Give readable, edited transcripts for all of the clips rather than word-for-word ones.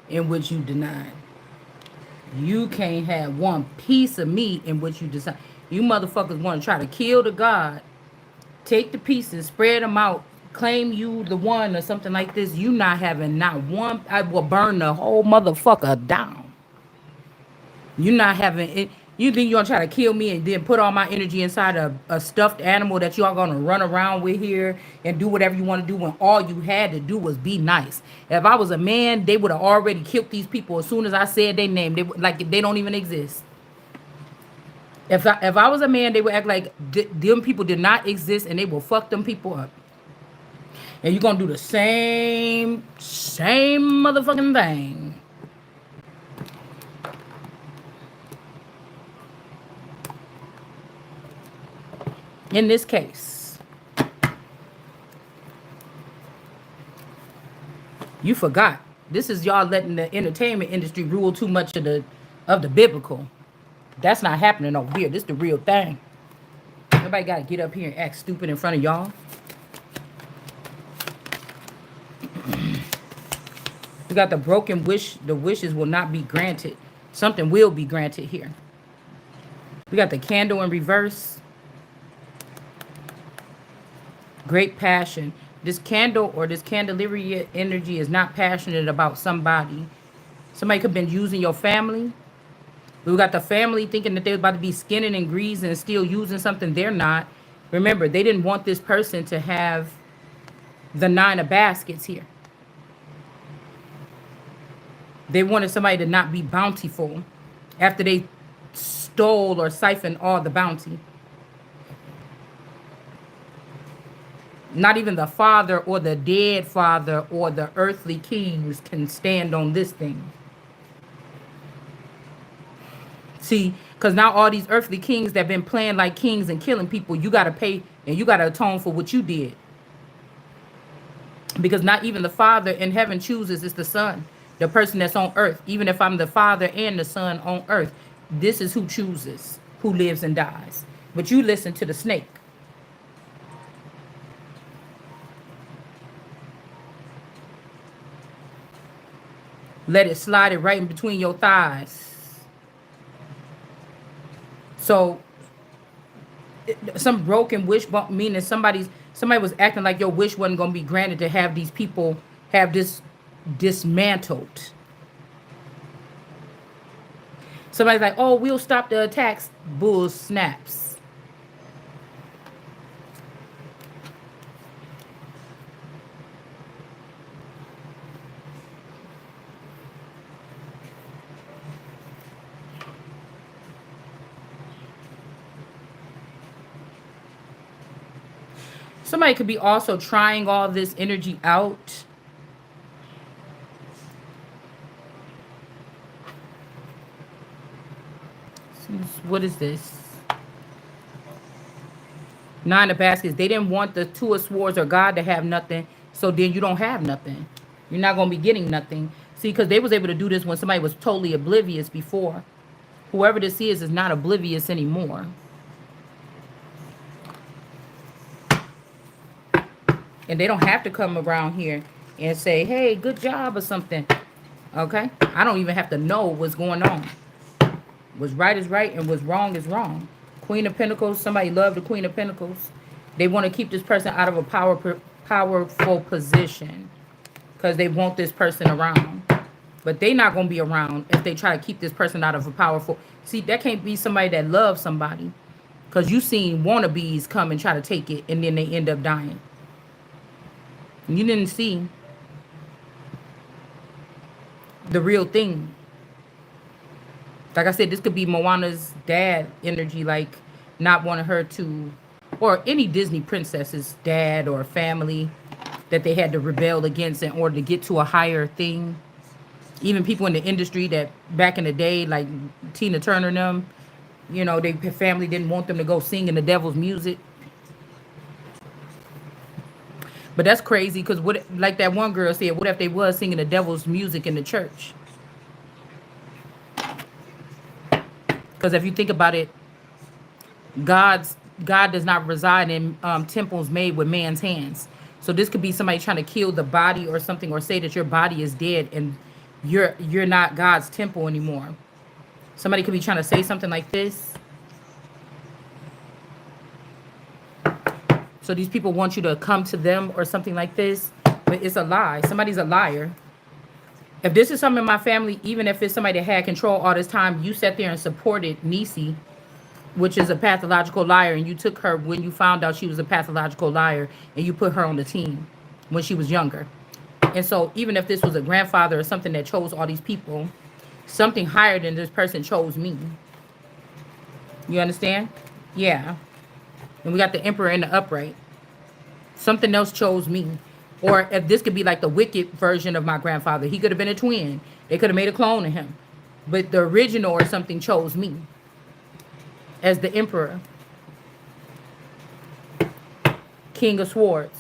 in which you denied. You can't have one piece of me in which you decide. You motherfuckers want to try to kill the God, take the pieces, spread them out, claim you the one or something like this. You not having not one. I will burn the whole motherfucker down. You not having it. You think you're gonna try to kill me and then put all my energy inside a stuffed animal that y'all gonna run around with here and do whatever you want to do when all you had to do was be nice. If I was a man, they would have already killed these people as soon as I said their name. Like they don't even exist. If I was a man, they would act like them people did not exist and they will fuck them people up. And you're gonna do the same motherfucking thing. In this case, you forgot. This is y'all letting the entertainment industry rule too much of the biblical. That's not happening over here. This is the real thing. Nobody gotta get up here and act stupid in front of y'all. We got the broken wish. The wishes will not be granted. Something will be granted here. We got the candle in reverse. Great passion. This candle or this Candelaria energy is not passionate about somebody. Somebody could have been using your family. We got the family thinking that they're about to be skinning and greasing and still using something they're not. Remember, they didn't want this person to have the 9 of baskets here. They wanted somebody to not be bountiful after they stole or siphoned all the bounty. Not even the father or the dead father or the earthly kings can stand on this thing. See, because now all these earthly kings that have been playing like kings and killing people, you got to pay and you got to atone for what you did. Because not even the Father in heaven chooses, it's the Son, the person that's on earth. Even if I'm the Father and the Son on earth, this is who chooses, who lives and dies. But you listen to the snake. Let it slide it right in between your thighs. So some broken wish, meaning somebody was acting like your wish wasn't going to be granted to have these people have this dismantled. Somebody's like, oh, we'll stop the attacks. Bull snaps. Somebody could be also trying all this energy out. What is this? 9 of baskets. They didn't want the 2 of swords or God to have nothing. So then you don't have nothing. You're not going to be getting nothing. See, because they was able to do this when somebody was totally oblivious before. Whoever this is not oblivious anymore. And they don't have to come around here and say, hey, good job or something. Okay? I don't even have to know what's going on. What's right is right and what's wrong is wrong. Queen of Pentacles, somebody loved the Queen of Pentacles. They want to keep this person out of a powerful position because they want this person around. But they not going to be around if they try to keep this person out of a powerful... See, that can't be somebody that loves somebody because you seen wannabes come and try to take it and then they end up dying. You didn't see the real thing. Like I said, this could be Moana's dad energy, like not wanting her to, or any Disney princess's dad or family that they had to rebel against in order to get to a higher thing. Even people in the industry that back in the day, like Tina Turner and them, you know, their family didn't want them to go sing in the devil's music. But that's crazy because what, like that one girl said, what if they was singing the devil's music in the church? Because if you think about it, God does not reside in temples made with man's hands. So this could be somebody trying to kill the body or something, or say that your body is dead, and you're not God's temple anymore. Somebody could be trying to say something like this. So these people want you to come to them or something like this. But it's a lie. Somebody's a liar. If this is something in my family, even if it's somebody that had control all this time, you sat there and supported Nisi, which is a pathological liar, and you took her when you found out she was a pathological liar, and you put her on the team when she was younger. And so even if this was a grandfather or something that chose all these people, something higher than this person chose me. You understand? Yeah. And we got the emperor in the upright. Something else chose me. Or if this could be like the wicked version of my grandfather. He could have been a twin. They could have made a clone of him. But the original or something chose me as the emperor. King of Swords.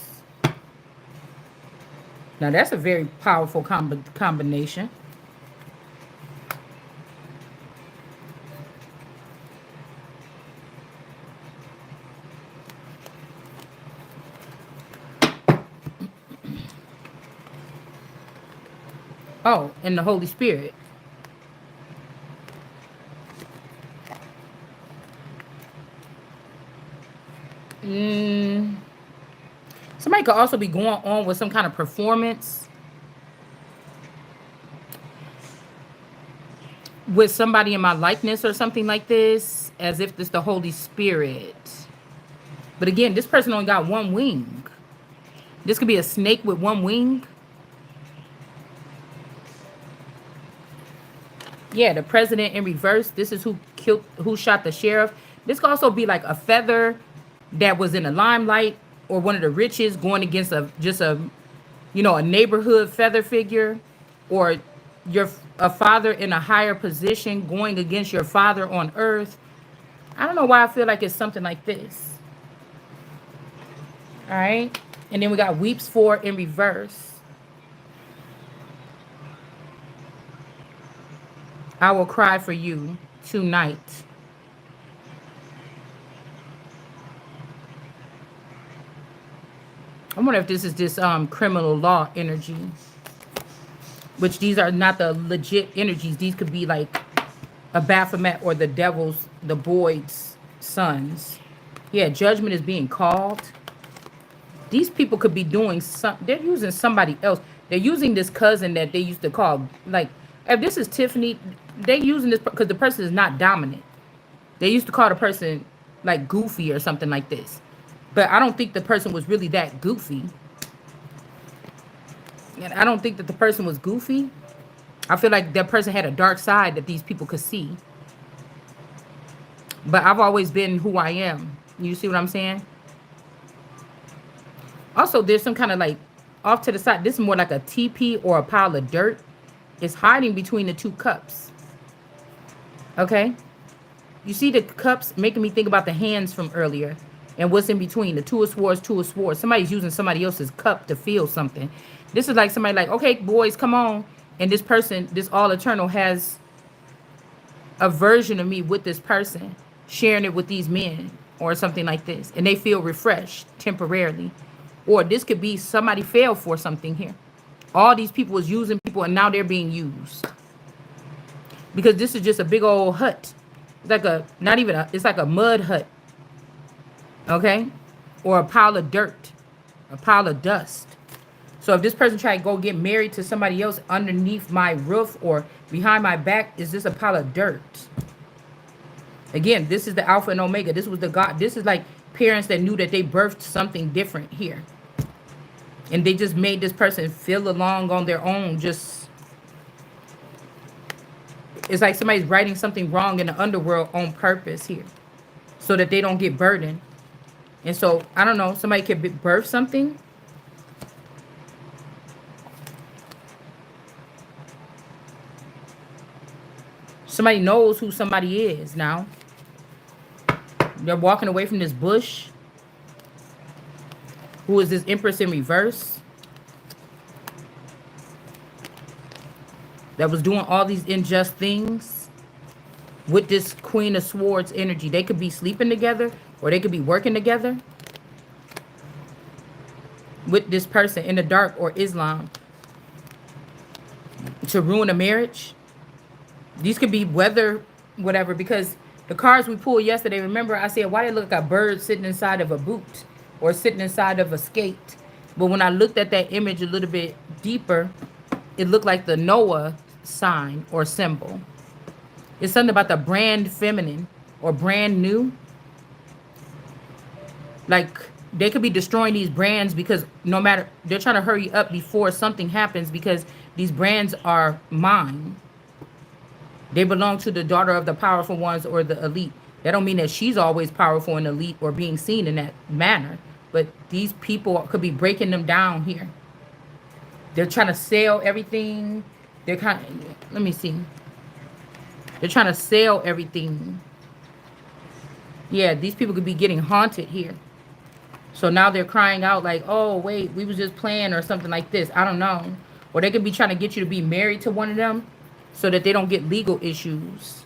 Now that's a very powerful combination. Oh, and the Holy Spirit. Somebody could also be going on with some kind of performance with somebody in my likeness or something like this, as if it's the Holy Spirit. But again, this person only got one wing. This could be a snake with one wing. Yeah, the president in reverse. This is who shot the sheriff. This could also be like a feather that was in the limelight, or one of the riches going against a neighborhood feather figure, or a father in a higher position going against your father on earth. I don't know why I feel like it's something like this. All right. And then we got weeps for in reverse. I will cry for you tonight. I wonder if this is this criminal law energy. Which these are not the legit energies. These could be like a Baphomet or the devil's, the Boyd's sons. Yeah, judgment is being called. These people could be doing they're using somebody else. They're using this cousin that they used to call, like, if this is Tiffany, they're using this because the person is not dominant. They used to call the person like goofy or something like this. But I don't think the person was really that goofy. And I don't think that the person was goofy. I feel like that person had a dark side that these people could see. But I've always been who I am. You see what I'm saying? Also, there's some kind of like off to the side. This is more like a teepee or a pile of dirt. It's hiding between the two cups. Okay? You see the cups making me think about the hands from earlier. And what's in between? The two of swords, two of swords. Somebody's using somebody else's cup to feel something. This is like somebody like, okay, boys, come on. And this person, this all eternal, has a version of me with this person, sharing it with these men or something like this. And they feel refreshed temporarily. Or this could be somebody failed for something here. All these people was using people and now they're being used. Because this is just a big old hut. It's like it's like a mud hut. Okay? Or a pile of dirt. A pile of dust. So if this person try to go get married to somebody else underneath my roof or behind my back, is this a pile of dirt? Again, this is the Alpha and Omega. This was the God. This is like parents that knew that they birthed something different here. And they just made this person feel along on their own. Just, it's like somebody's writing something wrong in the underworld on purpose here. So that they don't get burdened. And so, I don't know, somebody could birth something. Somebody knows who somebody is now. They're walking away from this bush. Who is this Empress in reverse? That was doing all these unjust things with this Queen of Swords energy. They could be sleeping together or they could be working together with this person in the dark or Islam. to ruin a marriage. These could be weather, whatever, because the cards we pulled yesterday, remember I said, why they look like a bird sitting inside of a boot or sitting inside of a skate? But when I looked at that image a little bit deeper, it looked like the Noah sign or symbol. It's something about the brand feminine or brand new. Like they could be destroying these brands because no matter, they're trying to hurry up before something happens because these brands are mine. They belong to the daughter of the powerful ones or the elite. That don't mean that she's always powerful and elite or being seen in that manner. But these people could be breaking them down here. They're trying to sell everything. They're kind of, let me see. They're trying to sell everything. Yeah, these people could be getting haunted here. So now they're crying out like, oh, wait, we was just playing or something like this. I don't know. Or they could be trying to get you to be married to one of them so that they don't get legal issues.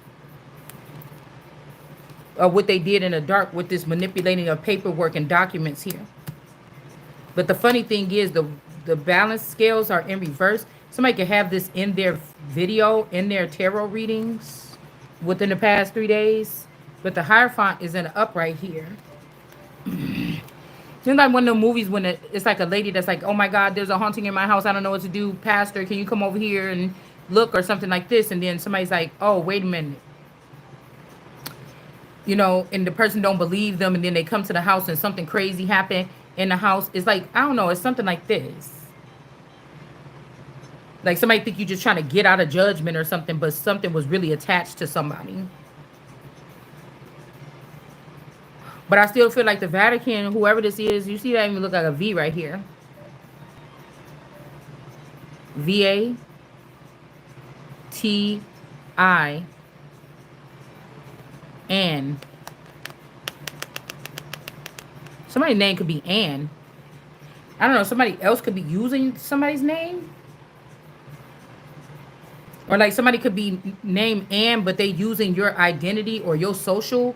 Or what they did in the dark with this manipulating of paperwork and documents here. But the funny thing is the balance scales are in reverse. Somebody could have this in their video, in their tarot readings within the past 3 days. But the Hierophant is in the upright here. It's like one of the movies when it's like a lady that's like, oh my God, there's a haunting in my house. I don't know what to do. Pastor, can you come over here and look or something like this? And then somebody's like, oh, wait a minute. You know, and the person don't believe them. And then they come to the house and something crazy happened in the house. It's like, I don't know. It's something like this. Like somebody think you're just trying to get out of judgment or something, but something was really attached to somebody. But I still feel like the Vatican, whoever this is, you see that even look like a V right here. VATIN. Somebody's name could be Ann. I don't know, somebody else could be using somebody's name. Or like somebody could be named Ann, but they using your identity or your social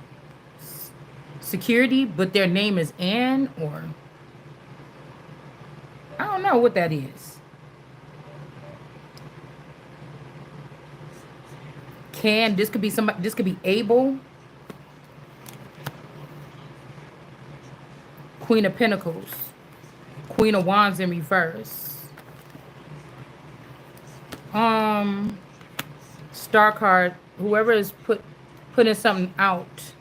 security, but their name is Ann, or I don't know what that is. This could be somebody, this could be Abel. Queen of Pentacles. Queen of Wands in reverse. Star card, whoever is putting something out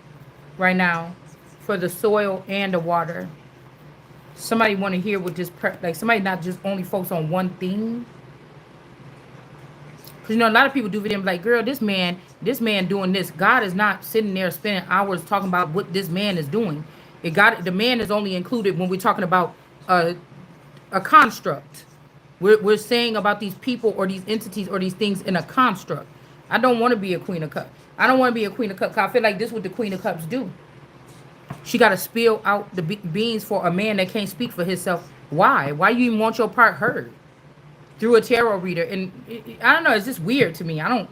right now for the soil and the water. Somebody want to hear what this, like somebody not just only focus on one thing. Because, you know, a lot of people do videos like, girl, this man doing this. God is not sitting there spending hours talking about what this man is doing. The man is only included when we're talking about a construct. We're saying about these people or these entities or these things in a construct. I don't want to be a Queen of Cups. I don't want to be a Queen of Cups. I feel like this is what the Queen of Cups do. She got to spill out the beans for a man that can't speak for himself. Why? Why you even want your part heard? Through a tarot reader. And I don't know. It's just weird to me. I don't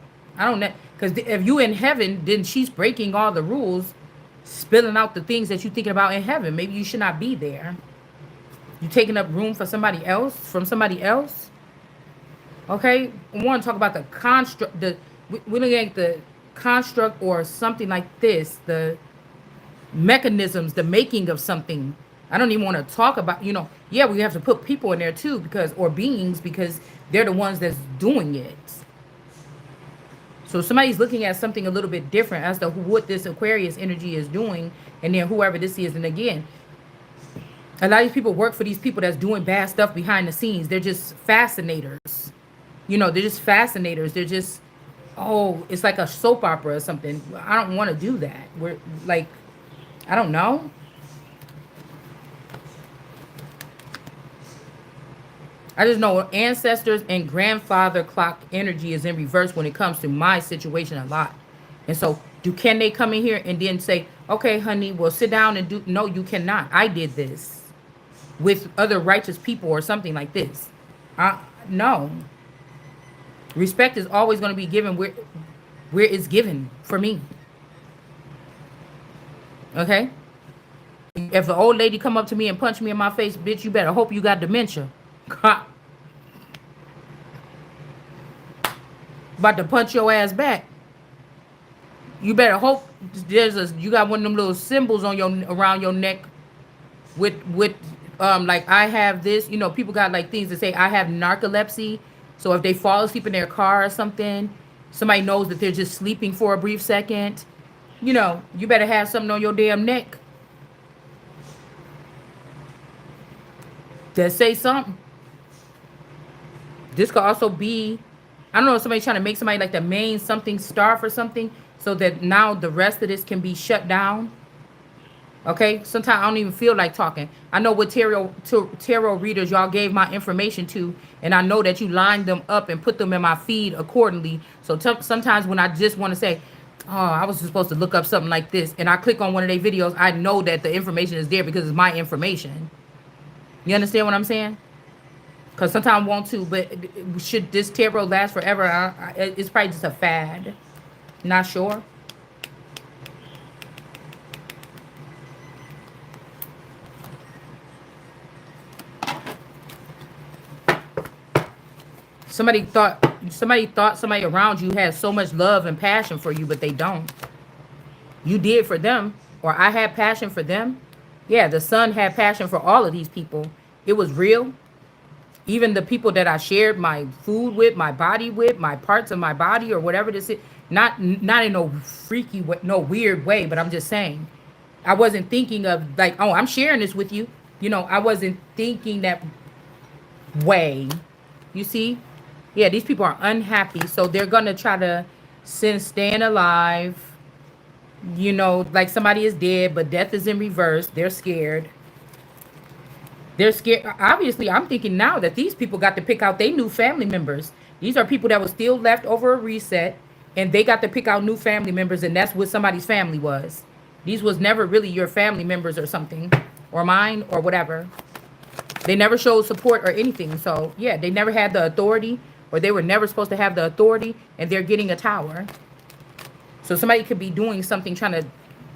because if you in heaven, then she's breaking all the rules, spilling out the things that you're thinking about in heaven. Maybe you should not be there. You taking up room for somebody else, from somebody else. Okay? I want to talk about the construct. We're looking at the construct or something like this. The mechanisms, the making of something. I don't even want to talk about, you know, yeah, we have to put people in there too, or beings, because they're the ones that's doing it. So somebody's looking at something a little bit different as to what this Aquarius energy is doing, and then whoever this is. And again, a lot of these people work for these people that's doing bad stuff behind the scenes. They're just fascinators. You know, they're just fascinators. They're just, oh, it's like a soap opera or something. I don't want to do that. We're like, I don't know. I just know ancestors and grandfather clock energy is in reverse when it comes to my situation a lot. And so can they come in here and then say, okay, honey, well, sit down and do. No, you cannot. I did this with other righteous people or something like this. No. Respect is always going to be given where it's given for me. Okay? If an old lady come up to me and punch me in my face, bitch, you better hope you got dementia. About to punch your ass back. You better hope you got one of them little symbols on your around your neck with like I have this. You know, people got like things that say I have narcolepsy. So if they fall asleep in their car or something, somebody knows that they're just sleeping for a brief second. You know, you better have something on your damn neck that say something. This could also be, I don't know, somebody trying to make somebody like the main something star for something so that now the rest of this can be shut down. Okay, sometimes I don't even feel like talking. I know what tarot readers y'all gave my information to, and I know that you lined them up and put them in my feed accordingly. So sometimes when I just want to say, oh, I was supposed to look up something like this, and I click on one of their videos, I know that the information is there because it's my information. You understand what I'm saying? Because sometimes I want to, but should this tarot last forever? It's probably just a fad. Not sure. Somebody thought somebody around you had so much love and passion for you, but they don't. You did for them, or I had passion for them. Yeah, the sun had passion for all of these people. It was real. Even the people that I shared my food with, my body with, my parts of my body or whatever this is, not in no freaky way, no weird way, but I'm just saying. I wasn't thinking of like, oh, I'm sharing this with you. You know, I wasn't thinking that way. You see? Yeah, these people are unhappy, so they're gonna try to since staying alive, you know, like somebody is dead, but death is in reverse. They're scared. They're scared. Obviously, I'm thinking now that these people got to pick out their new family members. These are people that were still left over a reset, and they got to pick out new family members, and that's what somebody's family was. These was never really your family members or something, or mine, or whatever. They never showed support or anything. So, yeah, they never had the authority, or they were never supposed to have the authority, and they're getting a tower. So somebody could be doing something, trying to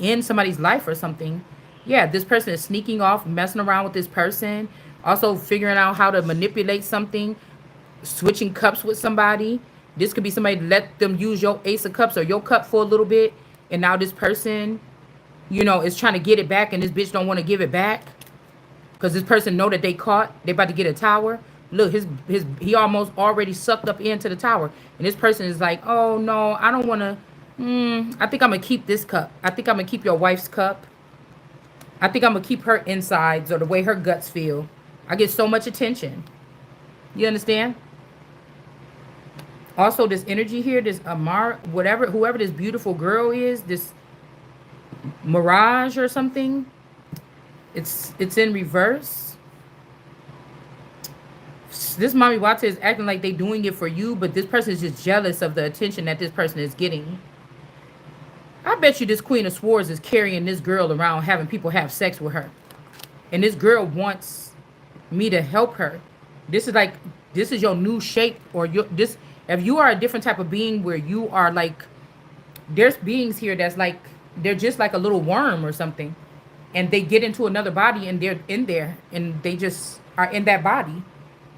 end somebody's life or something. Yeah, this person is sneaking off, messing around with this person. Also figuring out how to manipulate something. Switching cups with somebody. This could be somebody let them use your ace of cups or your cup for a little bit. And now this person, you know, is trying to get it back, and this bitch don't want to give it back. Because this person know that they caught. They about to get a tower. Look, he almost already sucked up into the tower. And this person is like, oh, no, I don't want to. I think I'm going to keep this cup. I think I'm going to keep your wife's cup. I think I'm going to keep her insides or the way her guts feel. I get so much attention. You understand? Also, this energy here, this whoever this beautiful girl is, this Mirage or something, it's in reverse. This Mami Wata is acting like they doing it for you, but this person is just jealous of the attention that this person is getting. I bet you this Queen of Swords is carrying this girl around, having people have sex with her. And this girl wants me to help her. This is your new shape, or if you are a different type of being where you are like, there's beings here that's like, they're just like a little worm or something. And they get into another body and they're in there and they just are in that body.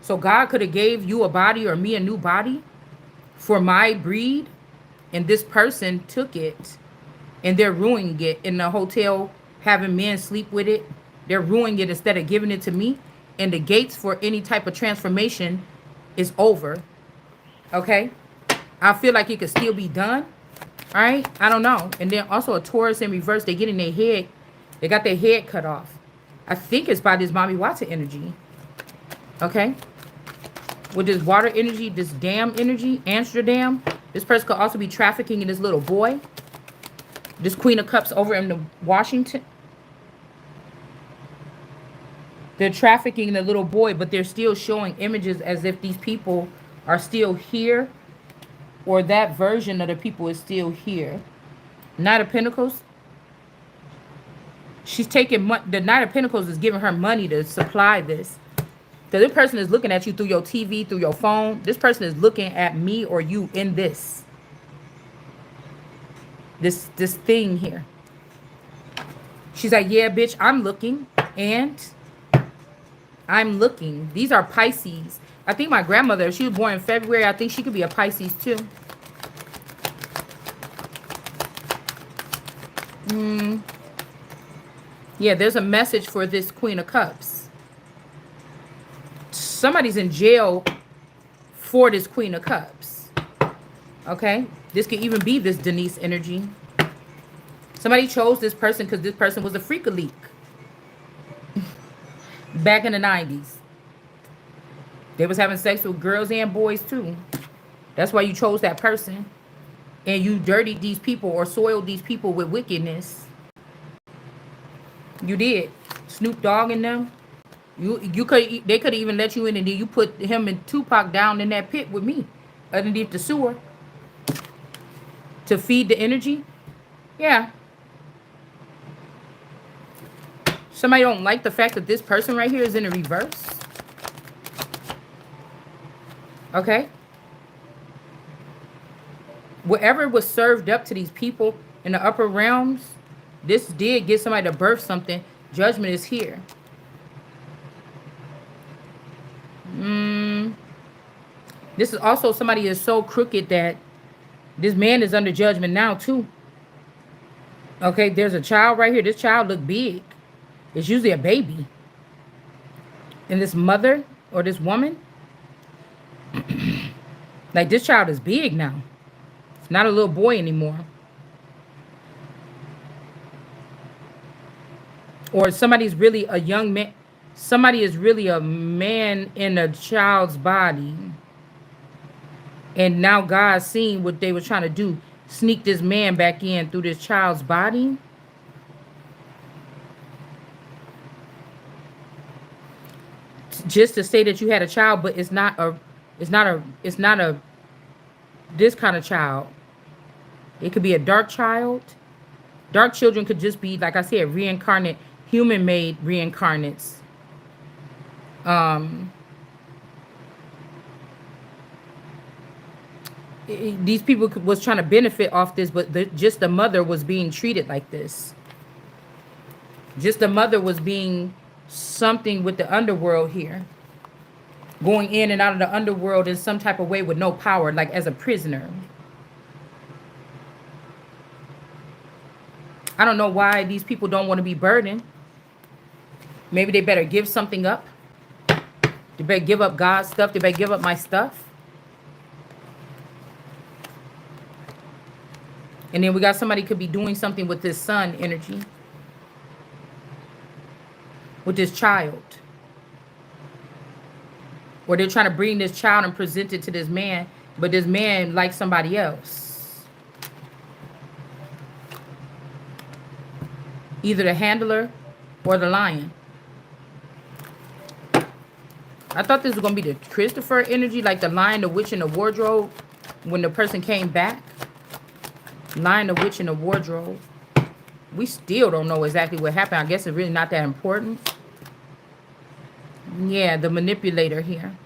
So God could have gave you a body or me a new body for my breed. And this person took it. And they're ruining it in the hotel, having men sleep with it. They're ruining it instead of giving it to me. And the gates for any type of transformation is over. Okay? I feel like it could still be done. All right? I don't know. And then also a Taurus in reverse. They get in their head. They got their head cut off. I think it's by this Mami Wata energy. Okay? With this water energy, this dam energy, Amsterdam. This person could also be trafficking in this little boy. This Queen of Cups over in the Washington. They're trafficking the little boy, but they're still showing images as if these people are still here, or that version of the people is still here. Knight of Pentacles. She's taking the Knight of Pentacles is giving her money to supply this. So this person is looking at you through your TV, through your phone. This person is looking at me or you in this. This thing here. She's like, yeah, bitch, I'm looking. And I'm looking. These are Pisces. I think my grandmother, if she was born in February, I think she could be a Pisces too. Yeah, there's a message for this Queen of Cups. Somebody's in jail for this Queen of Cups. Okay? This could even be this Denise energy. Somebody chose this person because this person was a freak-a-leak back in the 90s. They was having sex with girls and boys too. That's why you chose that person. And you dirtied these people or soiled these people with wickedness. You did. Snoop Dogg and them. You could, they could even let you in, and then you put him and Tupac down in that pit with me underneath the sewer to feed the energy. Yeah. Somebody don't like the fact that this person right here is in the reverse. Okay. Whatever was served up to these people in the upper realms, this did get somebody to birth something. Judgment is here. This is also somebody is so crooked that this man is under judgment now too. Okay, there's a child right here. This child look big. It's usually a baby. And this mother or this woman, like this child is big now. It's not a little boy anymore. Or somebody's really a young man. Somebody is really a man in a child's body. And now God's seen what they were trying to do. Sneak this man back in through this child's body. Just to say that you had a child, but it's not a this kind of child. It could be a dark child. Dark children could just be, like I said, reincarnate, human-made reincarnates. These people was trying to benefit off this, but just the mother was being treated like this. Just the mother was being something with the underworld here. Going in and out of the underworld in some type of way with no power, like as a prisoner. I don't know why these people don't want to be burdened. Maybe they better give something up. They better give up God's stuff. They better give up my stuff. And then we got somebody could be doing something with this son energy. With this child. Or they're trying to bring this child and present it to this man. But this man likes somebody else. Either the handler or the lion. I thought this was going to be the Christopher energy. Like the lion, the witch, and the wardrobe. When the person came back. Lion, the witch, and the wardrobe. We still don't know exactly what happened. I guess it's really not that important. Yeah, the manipulator here.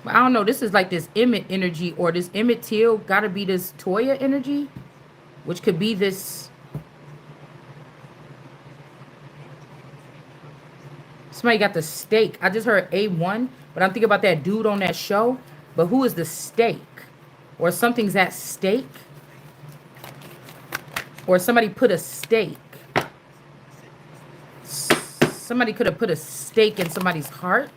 But I don't know. This is like this Emmett energy, or this Emmett Till got to be this Toya energy, which could be this. Somebody got the stake. I just heard A1, but I'm thinking about that dude on that show. But who is the stake? Or something's at stake? Or somebody put a stake. Somebody could have put a stake in somebody's heart.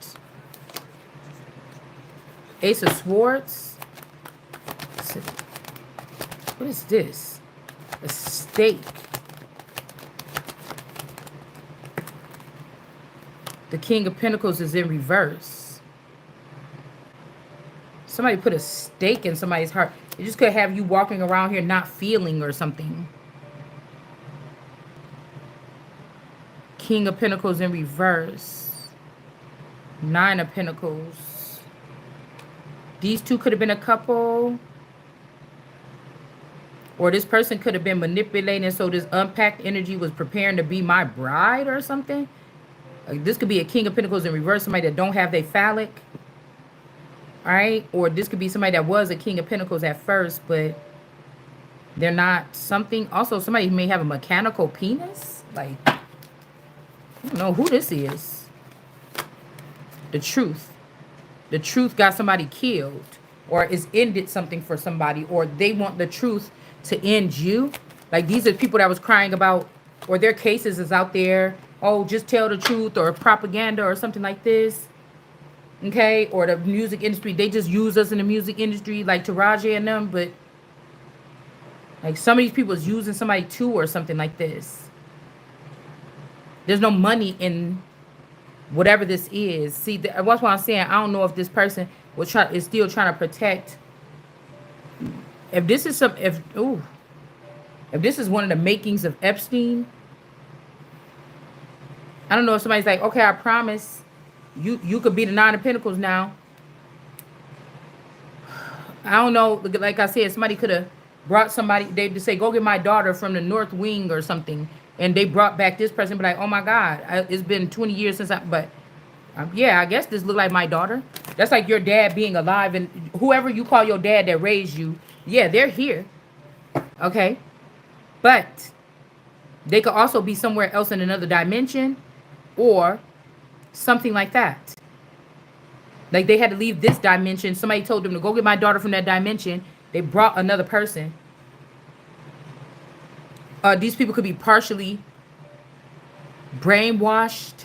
Ace of Swords. What is this? A stake. The King of Pentacles is in reverse. Somebody put a stake in somebody's heart. It just could have you walking around here not feeling or something. King of Pentacles in reverse. Nine of Pentacles. These two could have been a couple. Or this person could have been manipulating, so this unpacked energy was preparing to be my bride or something. This could be a King of Pentacles in reverse, somebody that don't have their phallic. All right? Or this could be somebody that was a King of Pentacles at first, but they're not something. Also, somebody may have a mechanical penis. Like, I don't know who this is. The Truth. The Truth got somebody killed. or it's ended something for somebody, or they want the truth to end you. Like these are people that was crying about, or their cases is out there. Oh, just tell the truth, or propaganda, or something like this. Okay, or the music industry, they just use us in the music industry, like Taraji and them. But like some of these people is using somebody too, or something like this. There's no money in whatever this is. See, that's what I'm saying. I don't know if this person is still trying to protect. If this is if this is one of the makings of Epstein, I don't know if somebody's like, okay, I promise you could be the Nine of Pentacles now. I don't know. Like I said, somebody could have brought somebody. They just say, go get my daughter from the North Wing or something. And they brought back this person, be like, oh my God, it's been 20 years since but yeah, I guess this look like my daughter. That's like your dad being alive, and whoever you call your dad that raised you, yeah, they're here. Okay. But they could also be somewhere else in another dimension or something like that. Like they had to leave this dimension. Somebody told them to go get my daughter from that dimension. They brought another person. These people could be partially brainwashed,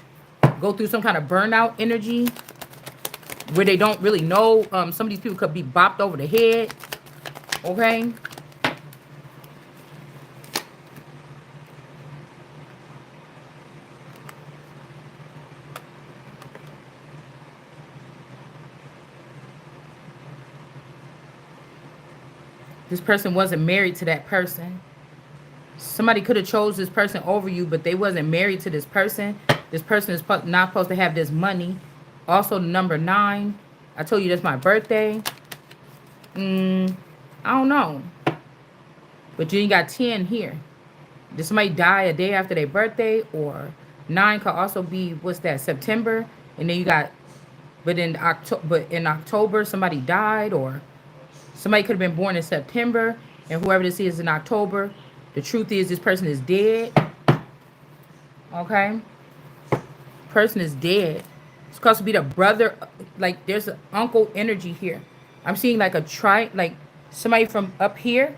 go through some kind of burnout energy where they don't really know. Some of these people could be bopped over the head. Okay. This person wasn't married to that person. Somebody could have chose this person over you, but they wasn't married to this person. This person is not supposed to have this money. Also, number 9. I told you that's my birthday. I don't know. But you got 10 here. Did somebody die a day after their birthday? Or 9 could also be, what's that, September? And then you got, but in October somebody died, or somebody could have been born in September, and whoever this is in October, the truth is this person is dead. Okay? Person is dead. It's supposed to be the brother. Like there's an uncle energy here. I'm seeing like like somebody from up here,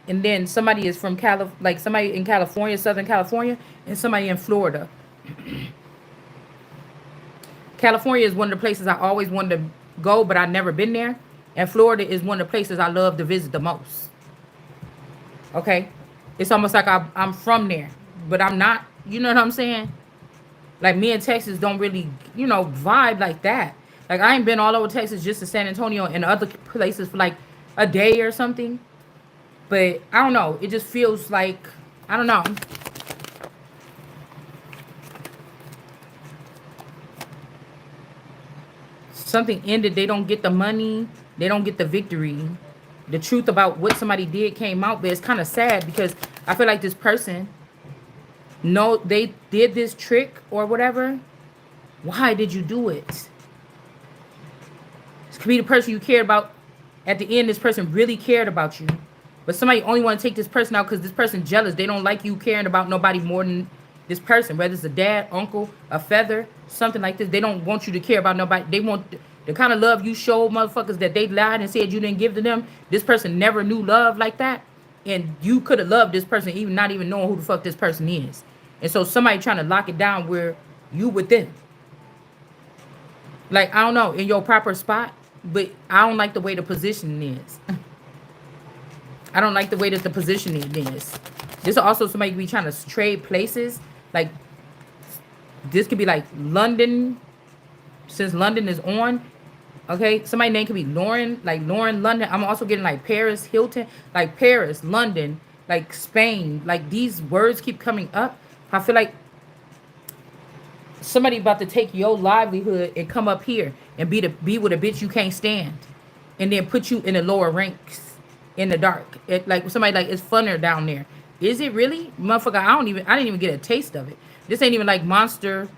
and then somebody is from like somebody in California, Southern California, and somebody in Florida. California is one of the places I always wanted to go, but I've never been there. And Florida is one of the places I love to visit the most. Okay? It's almost like I'm from there, but I'm not. You know what I'm saying? Like me and Texas don't really, vibe like that. Like I ain't been all over Texas, just to San Antonio and other places for like a day or something. But I don't know. It just feels like, I don't know. Something ended. They don't get the money. They don't get the victory. The truth about what somebody did came out, but it's kind of sad because I feel like this person, no, they did this trick or whatever. Why did you do it? This could be the person you cared about. At the end, this person really cared about you. But somebody only want to take this person out because this person jealous. They don't like you caring about nobody more than this person. Whether it's a dad, uncle, a feather, something like this. They don't want you to care about nobody. They want the kind of love you show motherfuckers that they lied and said you didn't give to them. This person never knew love like that. And you could have loved this person even not even knowing who the fuck this person is. And so somebody trying to lock it down where you with them. Like, I don't know, in your proper spot. But I don't like the way the positioning is. I don't like the way that the positioning is. This also somebody could be trying to trade places. Like, this could be like London. Since London is on. Okay, somebody's name could be Lauren. Like Lauren, London. I'm also getting like Paris, Hilton. Like Paris, London. Like Spain. Like these words keep coming up. I feel like somebody about to take your livelihood and come up here and be with a bitch you can't stand, and then put you in the lower ranks in the dark. Like somebody like it's funner down there. Is it really, motherfucker? I didn't even get a taste of it. This ain't even like Monster.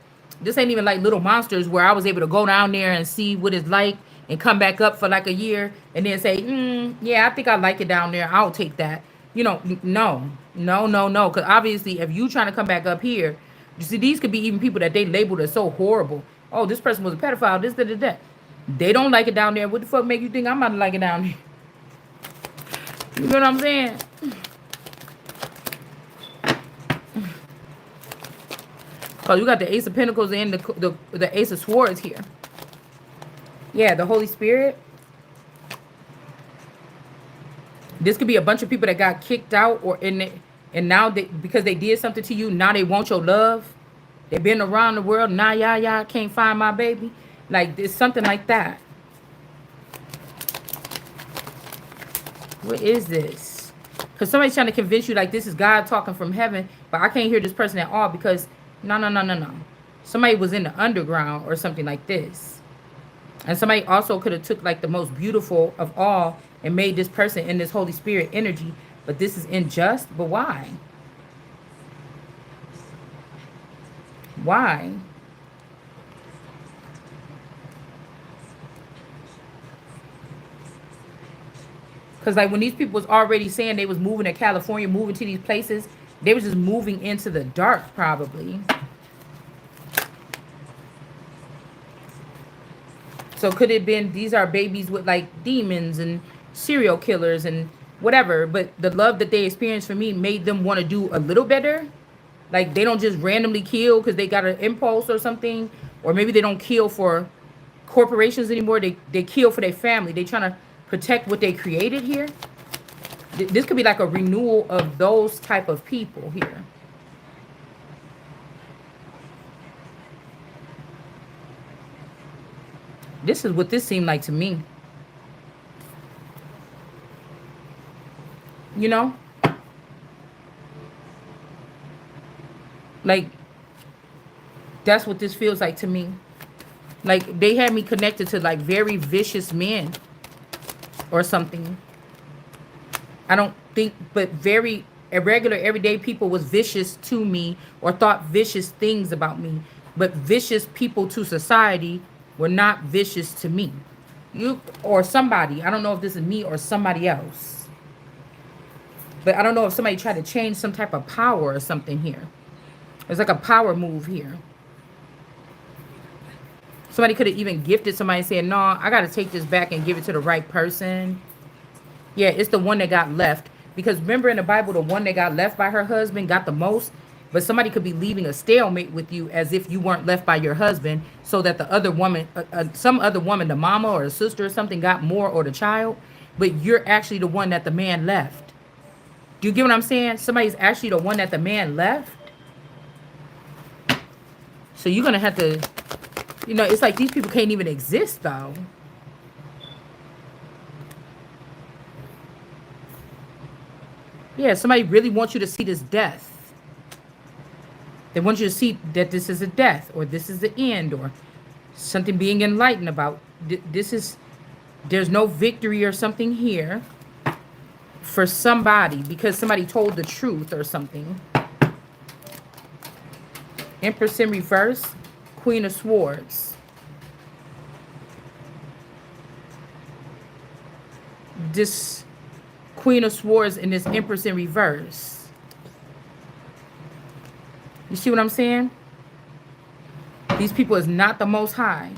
This ain't even like Little Monsters where I was able to go down there and see what it's like and come back up for like a year and then say, yeah, I think I like it down there. I'll take that. No. Because obviously, if you trying to come back up here, you see, these could be even people that they labeled as so horrible. Oh, this person was a pedophile, this, that, that. They don't like it down there. What the fuck make you think I'm about to like it down there? You know what I'm saying? Because you got the Ace of Pentacles and the Ace of Swords here. Yeah, the Holy Spirit. This could be a bunch of people that got kicked out or in it, and now they, because they did something to you, now they want your love. They've been around the world. Now y'all can't find my baby. Like, it's something like that. What is this? Because somebody's trying to convince you like this is God talking from heaven, but I can't hear this person at all because no. Somebody was in the underground or something like this. And somebody also could have took like the most beautiful of all and made this person in this Holy Spirit energy. But this is unjust. But why? Why? Because like when these people was already saying they was moving to California, moving to these places, they was just moving into the dark probably. So could it have been these are babies with like demons and serial killers and whatever, but the love that they experienced for me made them want to do a little better. Like they don't just randomly kill because they got an impulse or something, or maybe they don't kill for corporations anymore. They kill for their family. They trying to protect what they created here. This could be like a renewal of those type of people here. This is what this seemed like to me. You know? Like, that's what this feels like to me. Like, they had me connected to, like, very vicious men or something. I don't think, but very irregular, everyday people was vicious to me or thought vicious things about me. But vicious people to society were not vicious to me. You or somebody. I don't know if this is me or somebody else. But I don't know if somebody tried to change some type of power or something here. It's like a power move here. Somebody could have even gifted somebody saying, no, I got to take this back and give it to the right person. Yeah, it's the one that got left. Because remember in the Bible, the one that got left by her husband got the most. But somebody could be leaving a stalemate with you as if you weren't left by your husband, so that the other woman, some other woman, the mama or the sister or something got more, or the child. But you're actually the one that the man left. Do you get what I'm saying? Somebody's actually the one that the man left. So you're going to have to, you know, it's like these people can't even exist though. Yeah, somebody really wants you to see this death. They want you to see that this is a death, or this is the end, or something being enlightened about. This is, there's no victory or something here for somebody because somebody told the truth or something. Empress in reverse, Queen of Swords. This Queen of Swords and this Empress in reverse. You see what I'm saying? These people is not the Most High.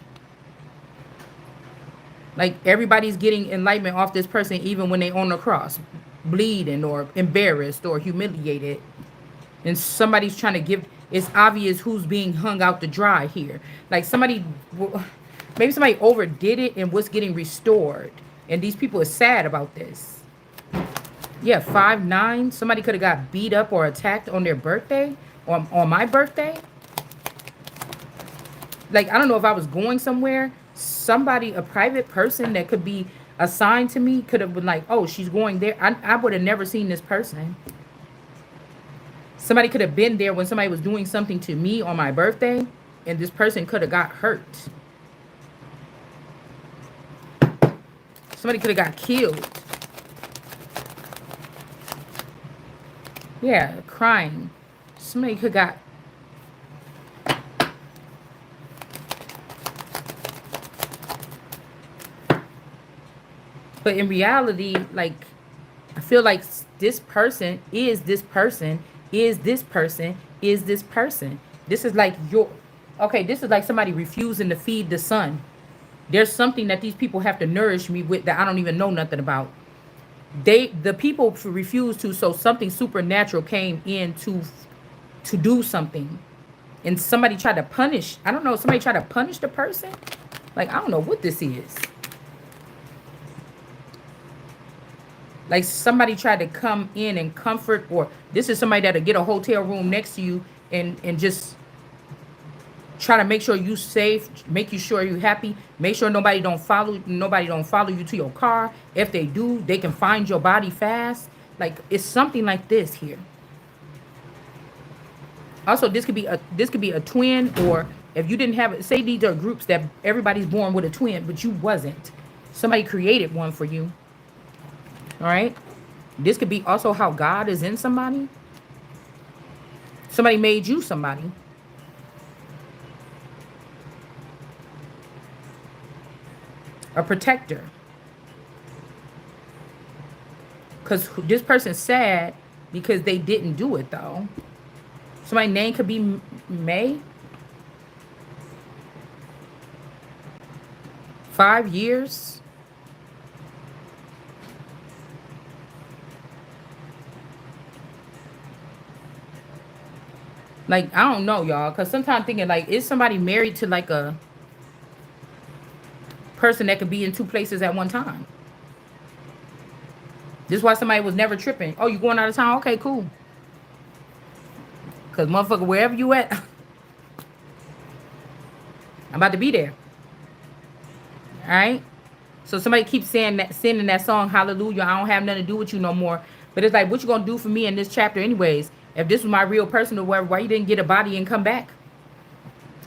Like everybody's getting enlightenment off this person even when they on the cross, bleeding or embarrassed or humiliated. And somebody's trying to give, it's obvious who's being hung out to dry here. Like somebody, maybe somebody overdid it and what's getting restored. And these people are sad about this. Yeah, 5'9". Somebody could have got beat up or attacked on their birthday. On my birthday. Like, I don't know if I was going somewhere. Somebody, a private person that could be assigned to me could have been like, oh, she's going there. I would have never seen this person. Somebody could have been there when somebody was doing something to me on my birthday. And this person could have got hurt. Somebody could have got killed. Yeah, crying. Somebody could got. But in reality, like, I feel like this person is this person, is this person, is this person. This is like your, okay, this is like somebody refusing to feed the sun. There's something that these people have to nourish me with that I don't even know nothing about. The people refused to, so something supernatural came in to do something. And somebody tried to punish, I don't know, somebody tried to punish the person. Like, I don't know what this is. Like somebody tried to come in and comfort, or this is somebody that'll get a hotel room next to you and just try to make sure you safe, make you sure you happy, make sure nobody don't follow you to your car. If they do, they can find your body fast. Like, it's something like this here. Also, this could be a twin, or if you didn't have it, say these are groups that everybody's born with a twin, but you wasn't. Somebody created one for you. All right. This could be also how God is in somebody. Somebody made you somebody. A protector. Because this person's sad because they didn't do it, though. Somebody's name could be May. 5 years. Like, I don't know, y'all. Because sometimes I'm thinking, like, is somebody married to, like, a person that could be in two places at one time? This is why somebody was never tripping. Oh, you going out of town? Okay, cool. Because, motherfucker, wherever you at, I'm about to be there. All right? So somebody keeps saying that, singing that song, Hallelujah, I don't have nothing to do with you no more. But it's like, what you going to do for me in this chapter anyways? If this was my real person or whatever, why you didn't get a body and come back?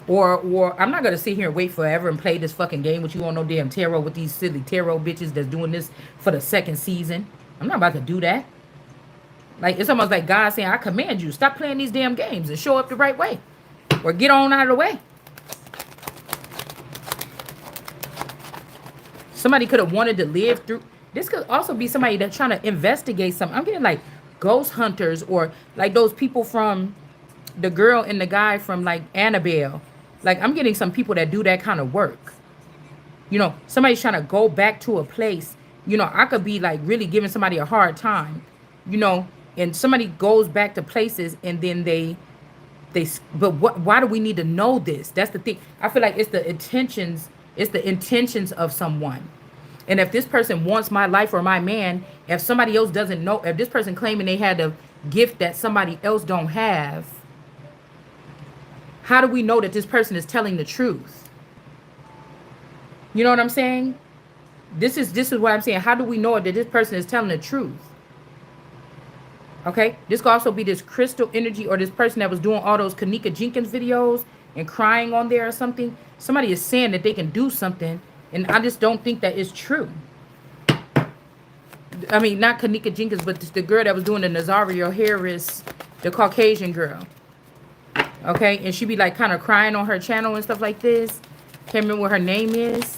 Or I'm not going to sit here and wait forever and play this fucking game with you on no damn tarot with these silly tarot bitches that's doing this for the second season. I'm not about to do that. Like, it's almost like God saying, I command you, stop playing these damn games and show up the right way. Or get on out of the way. Somebody could have wanted to live through. This could also be somebody that's trying to investigate something. I'm getting like ghost hunters, or like those people from the girl and the guy from like Annabelle. Like, I'm getting some people that do that kind of work. You know, somebody's trying to go back to a place. You know, I could be like really giving somebody a hard time, you know, and somebody goes back to places and then but why do we need to know this? That's the thing. I feel like it's the intentions of someone. And if this person wants my life or my man, if somebody else doesn't know, if this person claiming they had a gift that somebody else don't have, how do we know that this person is telling the truth? You know what I'm saying? This is what I'm saying. How do we know that this person is telling the truth? Okay? This could also be this crystal energy, or this person that was doing all those Kanika Jenkins videos and crying on there or something. Somebody is saying that they can do something, and I just don't think that is true. I mean, not Kanika Jenkins, but the girl that was doing the Nazario Harris, the Caucasian girl. Okay? And she be like kind of crying on her channel and stuff like this. Can't remember what her name is.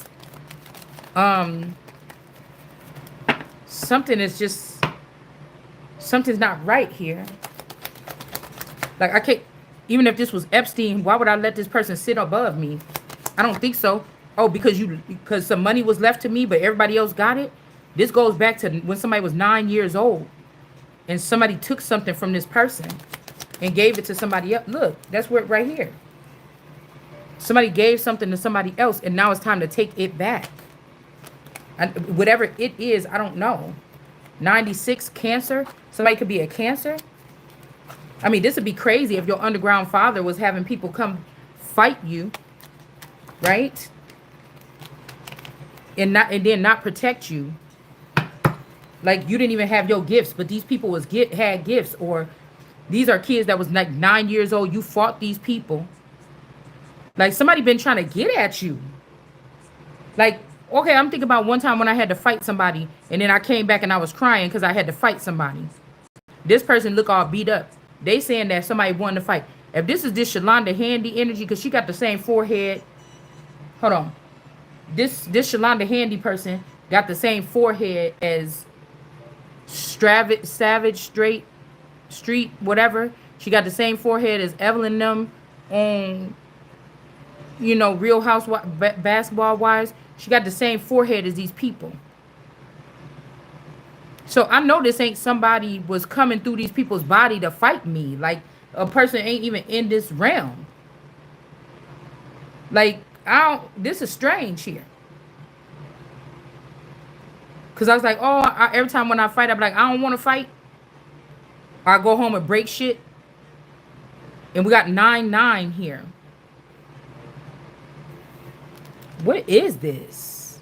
Something's not right here. Like, I can't, even if this was Epstein, why would I let this person sit above me? I don't think so. Oh, because some money was left to me, but everybody else got it. This goes back to when somebody was 9 years old and somebody took something from this person and gave it to somebody else. Look, that's where right here. Somebody gave something to somebody else, and now it's time to take it back. And whatever it is, I don't know. 96, Cancer. Somebody could be a Cancer. I mean, this would be crazy if your underground father was having people come fight you, right? And then not protect you. Like, you didn't even have your gifts, but these people had gifts. Or these are kids that was like 9 years old. You fought these people. Like, somebody been trying to get at you. Like, okay, I'm thinking about one time when I had to fight somebody, and then I came back and I was crying because I had to fight somebody. This person look all beat up. They saying that somebody won the fight. If this is this Shalonda Handy energy, because she got the same forehead. Hold on. This Shalonda Handy person got the same forehead as Savage Street, whatever. She got the same forehead as Evelyn them on you know, Real House basketball wise, she got the same forehead as these people. So I know this ain't somebody was coming through these people's body to fight me. Like a person ain't even in this realm. Like I don't. This is strange here. Cause I was like, oh, every time when I fight, I'm like, I don't want to fight. Or I go home and break shit. And we got 9-9 here. What is this?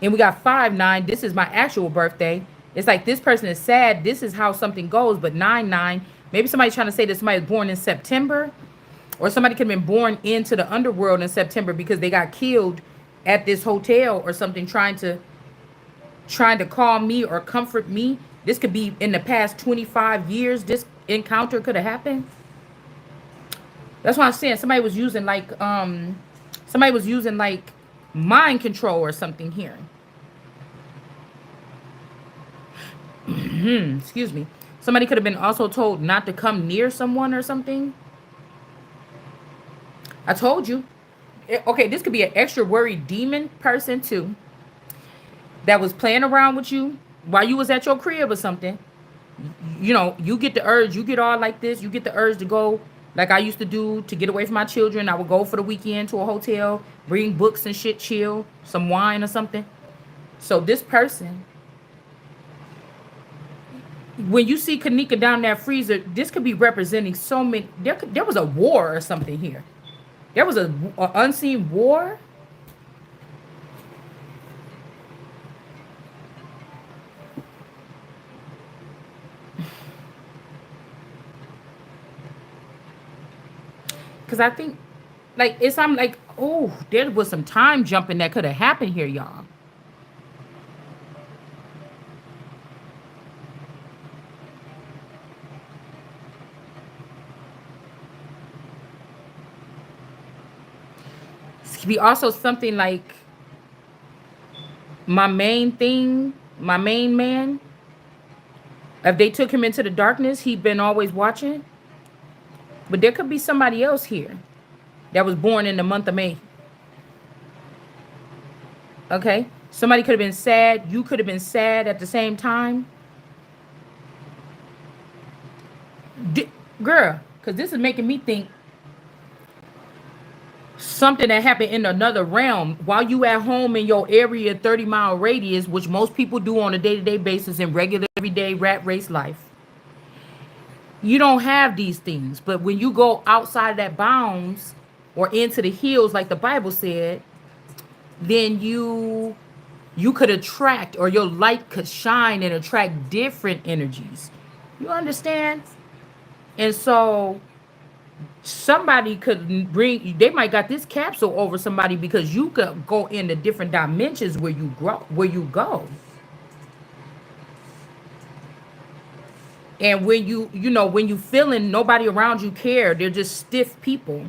And we got 5-9. This is my actual birthday. It's like this person is sad. This is how something goes. But 9-9. Maybe somebody's trying to say that somebody was born in September. Or somebody could have been born into the underworld in September because they got killed at this hotel or something, trying to call me or comfort me. This could be in the past 25 years. This encounter could have happened. That's what I'm saying. Somebody was using like mind control or something here. Excuse me. Somebody could have been also told not to come near someone or something. I told you. Okay, this could be an extra worried demon person too, that was playing around with you while you was at your crib or something. You know, you get the urge, you get all like this, you get the urge to go like I used to do to get away from my children. I would go for the weekend to a hotel, bring books and shit, chill, some wine or something. So this person, when you see Kanika down that freezer, this could be representing so many. There was a war or something here. There was a unseen war. Because I think, like, I'm like, oh, there was some time jumping that could have happened here, y'all. This could be also something like my main man. If they took him into the darkness, he'd been always watching. But there could be somebody else here that was born in the month of May. Okay? Somebody could have been sad. You could have been sad at the same time. Girl, because this is making me think something that happened in another realm while you at home in your area 30-mile radius, which most people do on a day-to-day basis in regular everyday rat race life. You don't have these things. But when you go outside of that bounds or into the hills, like the Bible said, then you could attract, or your light could shine and attract different energies. You understand? And so somebody could they might got this capsule over somebody because you could go into different dimensions where you go. And when when you feeling nobody around you care, they're just stiff people.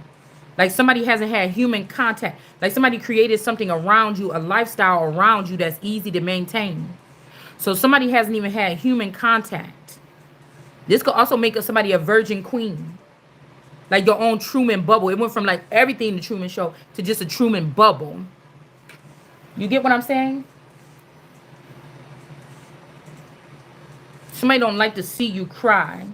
Like somebody hasn't had human contact. Like somebody created something around you, a lifestyle around you that's easy to maintain. So somebody hasn't even had human contact. This could also make somebody a virgin queen. Like your own Truman bubble. It went from like everything the Truman Show to just a Truman bubble. You get what I'm saying? Somebody don't like to see you cry.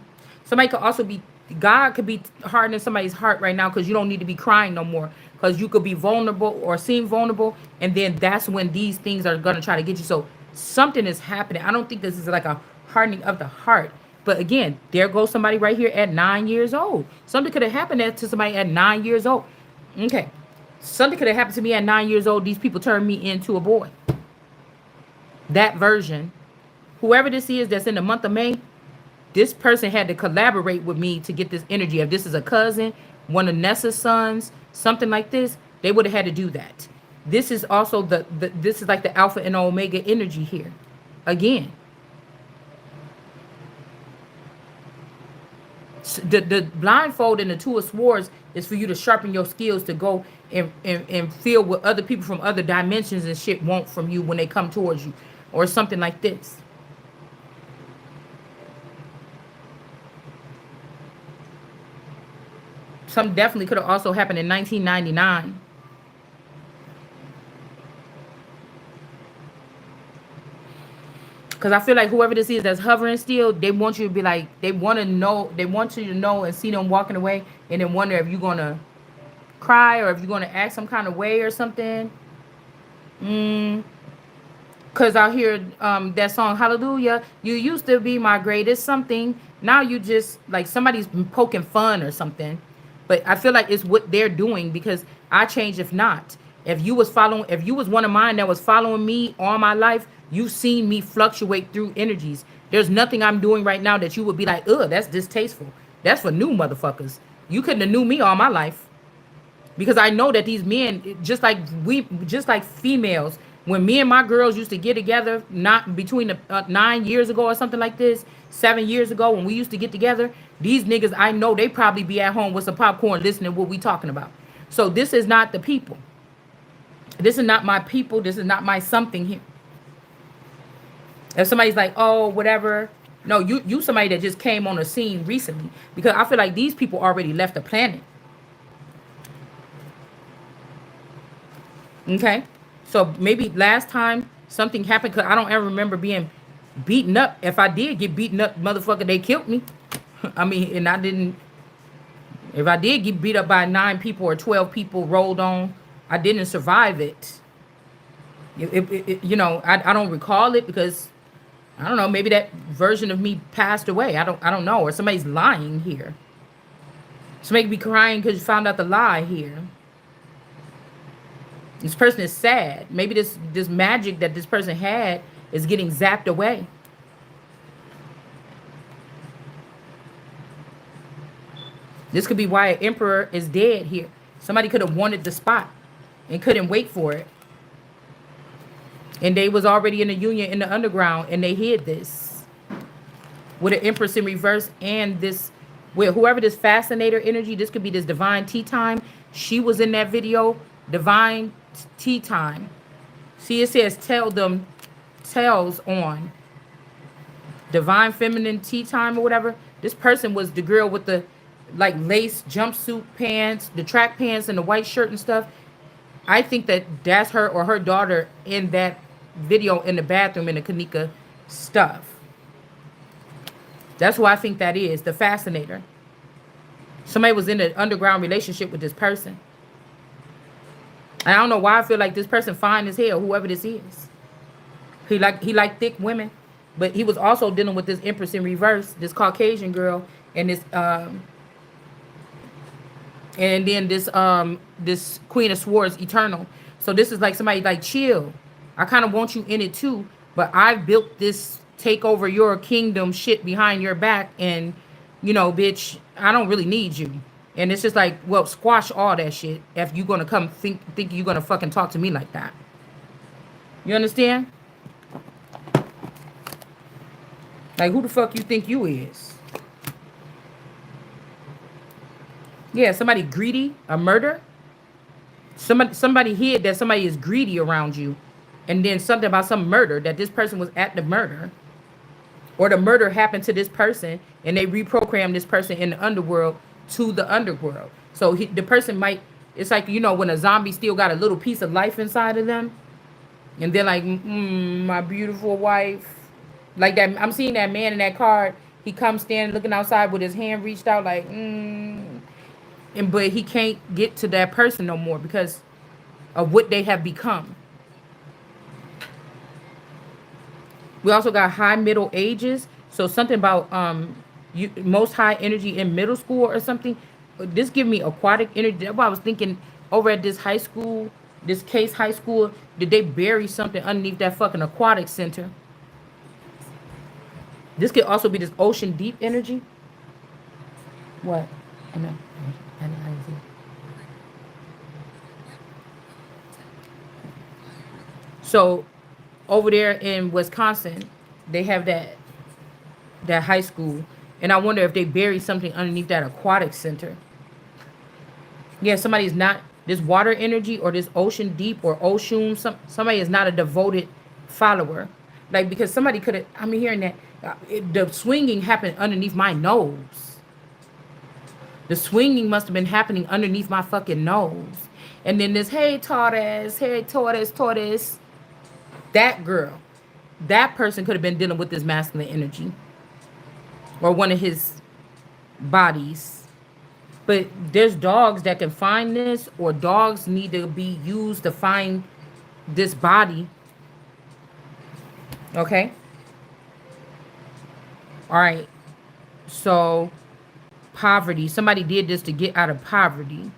Somebody could also be, God could be hardening somebody's heart right now because you don't need to be crying no more. Because you could be vulnerable or seem vulnerable. And then that's when these things are going to try to get you. So something is happening. I don't think this is like a hardening of the heart. But again, there goes somebody right here at 9 years old. Something could have happened to somebody at 9 years old. Okay. Something could have happened to me at 9 years old. These people turned me into a boy. That version. Whoever this is that's in the month of May, this person had to collaborate with me to get this energy. If this is a cousin, one of Nessa's sons, something like this, they would have had to do that. This is also this is like the alpha and omega energy here. Again. The blindfold and the two of swords is for you to sharpen your skills to go and feel what other people from other dimensions and shit want from you when they come towards you. Or something like this. Some definitely could have also happened in 1999. Because I feel like whoever this is that's hovering still, they want you to be like, they want to know, they want you to know and see them walking away and then wonder if you're going to cry or if you're going to act some kind of way or something. Because I hear that song, Hallelujah, you used to be my greatest something. Now you just, like somebody's been poking fun or something. But I feel like it's what they're doing because I change if not. If you was one of mine that was following me all my life, you've seen me fluctuate through energies. There's nothing I'm doing right now that you would be like, ugh, that's distasteful. That's for new motherfuckers. You couldn't have knew me all my life. Because I know that these men, just like females, when me and my girls used to get together, not between the 9 years ago or something like this, 7 years ago, when we used to get together, these niggas, I know they probably be at home with some popcorn listening to what we talking about. So this is not the people. This is not my people. This is not my something here. If somebody's like, oh, whatever. No, you somebody that just came on the scene recently. Because I feel like these people already left the planet. Okay, so maybe last time something happened because I don't ever remember being beaten up. If I did get beaten up, motherfucker, they killed me. I mean, and I didn't. If I did get beat up by 9 people or 12 people rolled on, I didn't survive it. I don't recall it because I don't know. Maybe that version of me passed away. I don't know, or somebody's lying here. Somebody be crying because you found out the lie here. This person is sad. Maybe this magic that this person had is getting zapped away. This could be why an emperor is dead here. Somebody could have wanted the spot and couldn't wait for it. And they was already in the union in the underground and they hid this. With an empress in reverse and this, with whoever this fascinator energy, this could be this divine tea time. She was in that video, divine tea time. See, it says tells on divine feminine tea time or whatever. This person was the girl with the like lace jumpsuit pants, the track pants and the white shirt and stuff. I think that's her or her daughter in that video in the bathroom in the Kanika stuff. That's who I think that is, the fascinator. Somebody was in an underground relationship with this person. I don't know why I feel like this person fine as hell, whoever this is. He liked thick women, but he was also dealing with this empress in reverse, this Caucasian girl, and this and then this Queen of Swords Eternal. So this is like somebody like chill. I kind of want you in it too, but I've built this take over your kingdom shit behind your back, and bitch, I don't really need you. And it's just like, well, squash all that shit if you're going to come think you're going to fucking talk to me like that. You understand? Like, who the fuck you think you is? Yeah, somebody greedy, a murder. Somebody hid that somebody is greedy around you. And then something about some murder, that this person was at the murder. Or the murder happened to this person and they reprogrammed this person in the underworld to the underworld. So the person might, it's like, when a zombie still got a little piece of life inside of them. And they're like, my beautiful wife. Like that, I'm seeing that man in that card. He comes standing looking outside with his hand reached out like, but he can't get to that person no more because of what they have become. We also got high middle ages. So something about most high energy in middle school or something. This give me aquatic energy. That's why I was thinking over at this high school, this Case High School, did they bury something underneath that fucking aquatic center? This could also be this ocean deep energy. What? I know. I didn't see. So over there in Wisconsin, they have that high school. And I wonder if they buried something underneath that aquatic center. Yeah, somebody's not, this water energy or this ocean deep or ocean, somebody is not a devoted follower. Like, because somebody could have, I'm hearing that the swinging happened underneath my nose. The swinging must have been happening underneath my fucking nose. And then this, hey, tortoise. That girl, that person could have been dealing with this masculine energy or one of his bodies. But there's dogs that can find this, or dogs need to be used to find this body. Okay. All right. So, poverty. Somebody did this to get out of poverty.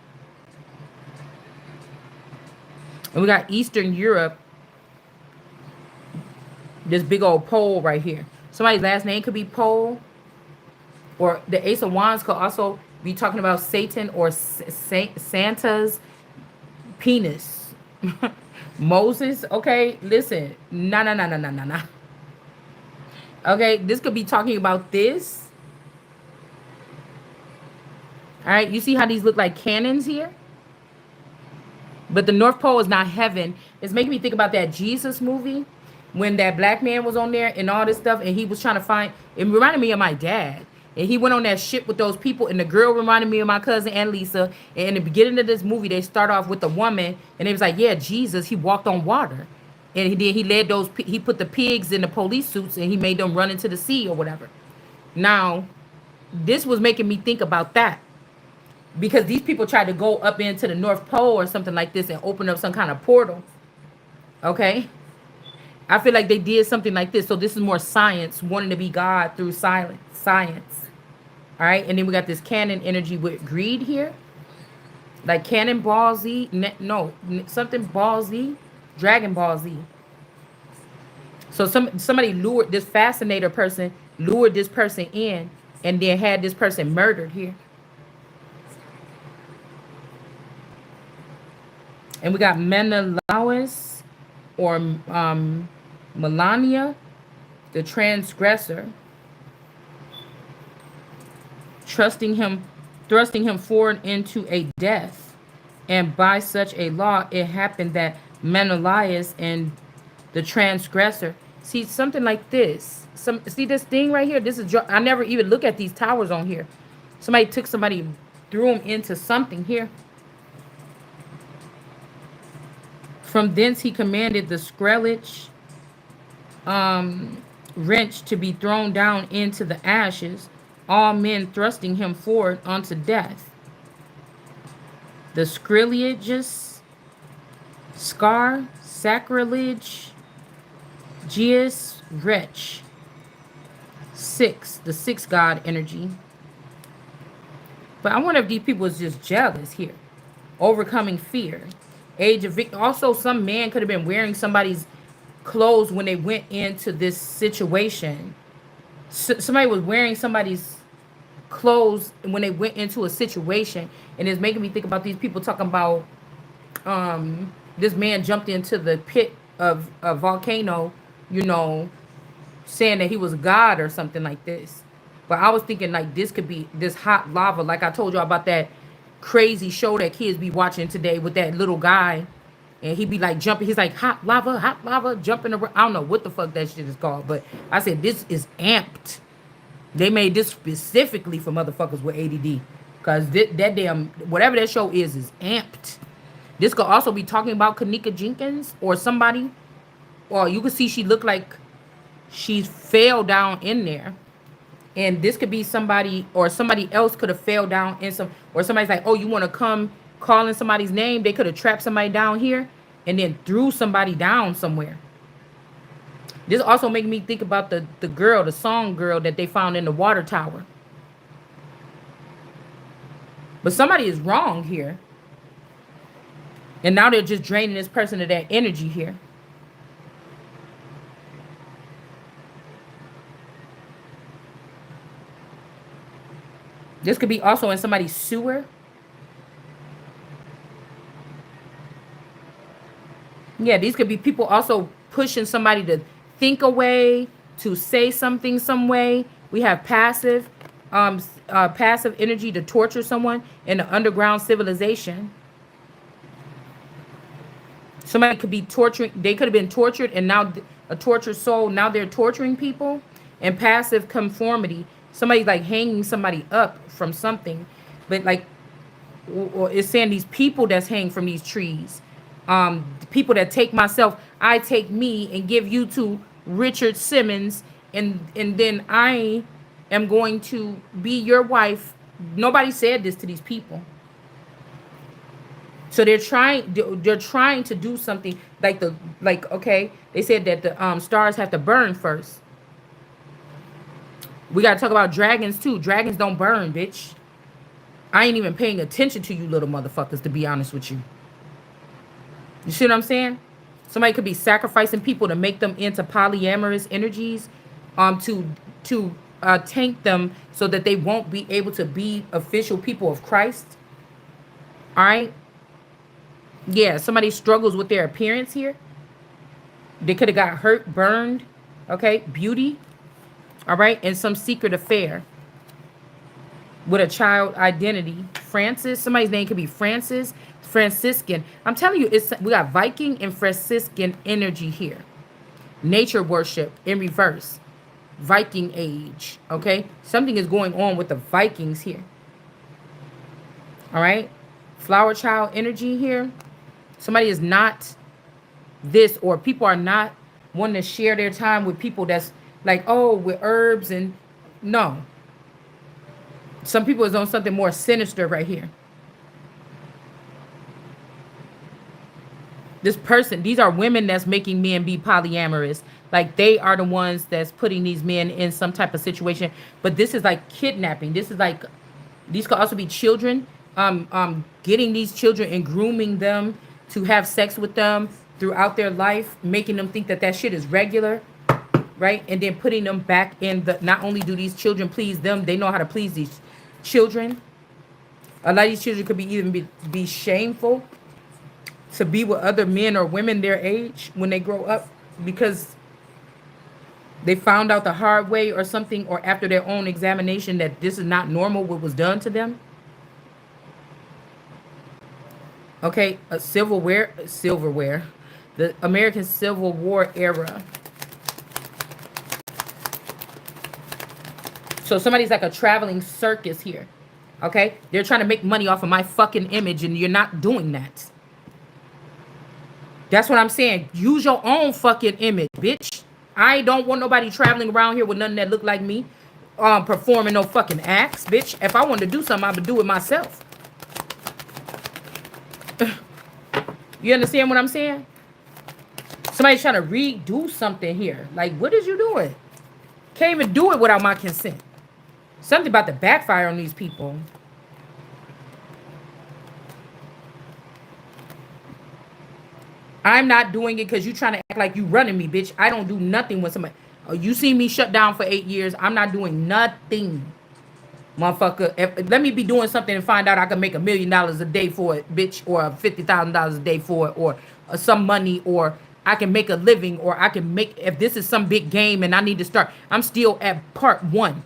And we got Eastern Europe, this big old pole right here. Somebody's last name could be Pole, or the Ace of Wands could also be talking about Satan or Santa's penis. Moses, okay, listen, nah. Okay, this could be talking about this. All right, you see how these look like cannons here? But the North Pole is not heaven. It's making me think about that Jesus movie when that black man was on there and all this stuff, and he was trying to find. It reminded me of my dad, and he went on that ship with those people, and the girl reminded me of my cousin Annalisa. And in the beginning of this movie, they start off with the woman, and it was like, yeah, Jesus, he walked on water, and he led those. He put the pigs in the police suits, and he made them run into the sea or whatever. Now, this was making me think about that, because these people tried to go up into the North Pole or something like this and open up some kind of portal. Okay, I feel like they did something like this. So this is more science, wanting to be God through science. All right, and then we got this cannon energy with greed here, like Cannon Ball Z. Something Ball Z, Dragon Ball Z. So somebody lured this fascinator person, lured this person in, and then had this person murdered here. And we got Menelaus or Melania, the transgressor, thrusting him forward into a death. And by such a law, it happened that Menelaus and the transgressor. See, something like this. See this thing right here? This is, I never even look at these towers on here. Somebody took somebody, threw them into something here. From thence he commanded the skrellich wrench to be thrown down into the ashes, all men thrusting him forward unto death. The scrillages, scar, sacrilege, geus, wretch. 6, the 6 God energy. But I wonder if these people was just jealous here. Overcoming fear. Age of victim. Also, some man could have been wearing somebody's clothes when they went into this situation. Somebody was wearing somebody's clothes when they went into a situation, and it's making me think about these people talking about this man jumped into the pit of a volcano, saying that he was God or something like this. But I was thinking like this could be this hot lava, like I told you about that crazy show that kids be watching today with that little guy, and he be like jumping. He's like hot lava, jumping around. I don't know what the fuck that shit is called, but I said this is amped. They made this specifically for motherfuckers with ADD, because that damn whatever that show is amped. This could also be talking about Kanika Jenkins or somebody, or you can see she looked like she fell down in there. And this could be somebody, or somebody else could have fell down in some, or somebody's like, oh, you want to come calling somebody's name? They could have trapped somebody down here and then threw somebody down somewhere. This also making me think about the girl, the song girl that they found in the water tower. But somebody is wrong here. And now they're just draining this person of that energy here. This could be also in somebody's sewer. Yeah, these could be people also pushing somebody to think away, to say something some way. We have passive energy to torture someone in the underground civilization. Somebody could be torturing. They could have been tortured, and now a tortured soul. Now they're torturing people. And passive conformity. Somebody's like hanging somebody up from something. but like, or it's saying these people that's hang from these trees, people that take myself, I take me and give you to Richard Simmons, and then I am going to be your wife. Nobody said this to these people. So they're trying to do something like okay, they said that the stars have to burn first. We got to talk about dragons too. Dragons don't burn, bitch. I ain't even paying attention to you little motherfuckers, to be honest with you. You see what I'm saying? Somebody could be sacrificing people to make them into polyamorous energies, to tank them so that they won't be able to be official people of Christ. All right? Yeah, somebody struggles with their appearance here. They could have got hurt, burned, okay? Beauty, all right? And some secret affair with a child identity. Francis, somebody's name could be Francis, Franciscan. I'm telling you, we got Viking and Franciscan energy here. Nature worship in reverse. Viking age, okay? Something is going on with the Vikings here. All right? Flower child energy here. Somebody is not this, or people are not wanting to share their time with people that's like, oh, with herbs and no. Some people is on something more sinister right here. This person, these are women that's making men be polyamorous. Like they are the ones that's putting these men in some type of situation. But this is like kidnapping. This is like, these could also be children. Getting these children and grooming them to have sex with them throughout their life, making them think that that shit is regular, right? And then putting them back in the, not only do these children please them, they know how to please these children. A lot of these children could be even be shameful to be with other men or women their age when they grow up, because they found out the hard way or something, or after their own examination that this is not normal what was done to them. Okay, silverware, the American Civil War era. So somebody's like a traveling circus here. Okay, they're trying to make money off of my fucking image, and you're not doing that. That's what I'm saying. Use your own fucking image, bitch. I don't want nobody traveling around here with nothing that look like me, performing no fucking acts, bitch. If I wanted to do something, I would do it myself. You understand what I'm saying? Somebody's trying to redo something here. Like, what is you doing? Can't even do it without my consent. Something about to backfire on these people. I'm not doing it because you trying to act like you running me, bitch. I don't do nothing when somebody... Oh, you see me shut down for 8 years. I'm not doing nothing. Motherfucker, let me be doing something and find out I can make $1 million a day for it, bitch, or $50,000 a day for it, or some money, or I can make a living, or I can make, if this is some big game and I need to start, I'm still at part 1.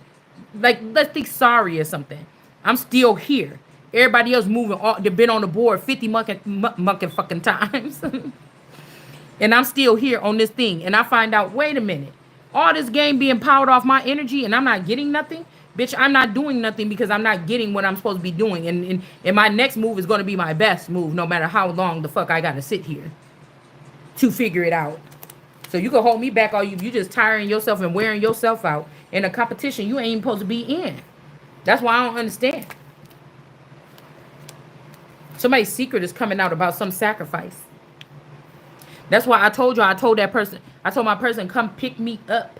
Like, let's think sorry or something. I'm still here. Everybody else moving, they've been on the board 50 mucking fucking times. And I'm still here on this thing. And I find out, wait a minute, all this game being powered off my energy and I'm not getting nothing? Bitch, I'm not doing nothing because I'm not getting what I'm supposed to be doing. And my next move is going to be my best move, no matter how long the fuck I got to sit here to figure it out. So you can hold me back all you just tiring yourself and wearing yourself out in a competition you ain't even supposed to be in. That's why I don't understand. Somebody's secret is coming out about some sacrifice. That's why I told my person, come pick me up.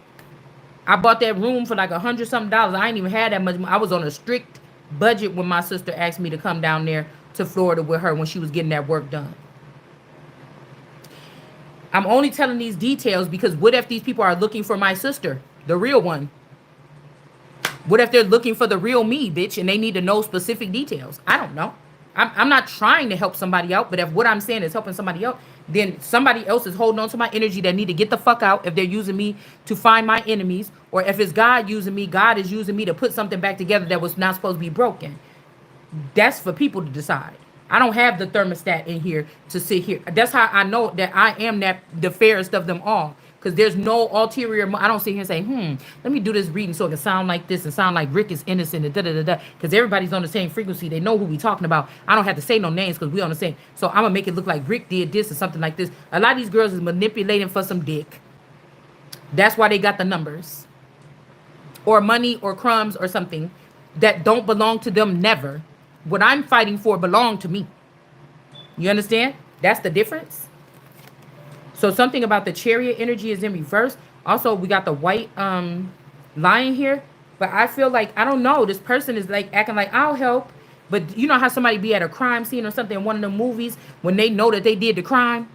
I bought that room for like $100-something. I ain't even had that much. I was on a strict budget when my sister asked me to come down there to Florida with her when she was getting that work done. I'm only telling these details because what if these people are looking for my sister, the real one? What if they're looking for the real me, bitch, and they need to know specific details? I don't know. I'm not trying to help somebody out, but if what I'm saying is helping somebody out, then somebody else is holding on to my energy that need to get the fuck out if they're using me to find my enemies, or if it's God using me, God is using me to put something back together that was not supposed to be broken. That's for people to decide. I don't have the thermostat in here to sit here. That's how I know that I am the fairest of them all, Because there's no ulterior. I don't sit here and say, let me do this reading so it can sound like this and sound like Rick is innocent and da da da da. Because everybody's on the same frequency. They know who we talking about. I don't have to say no names because we on the same. So I'm gonna make it look like Rick did this or something like this. A lot of these girls is manipulating for some dick. That's why they got the numbers, or money, or crumbs, or something that don't belong to them. Never. What I'm fighting for belong to me. You understand? That's the difference. So something about the Chariot energy is in reverse. Also, we got the white lion here. But I feel like, I don't know, this person is like acting like, I'll help. But you know how somebody be at a crime scene or something in one of the movies when they know that they did the crime?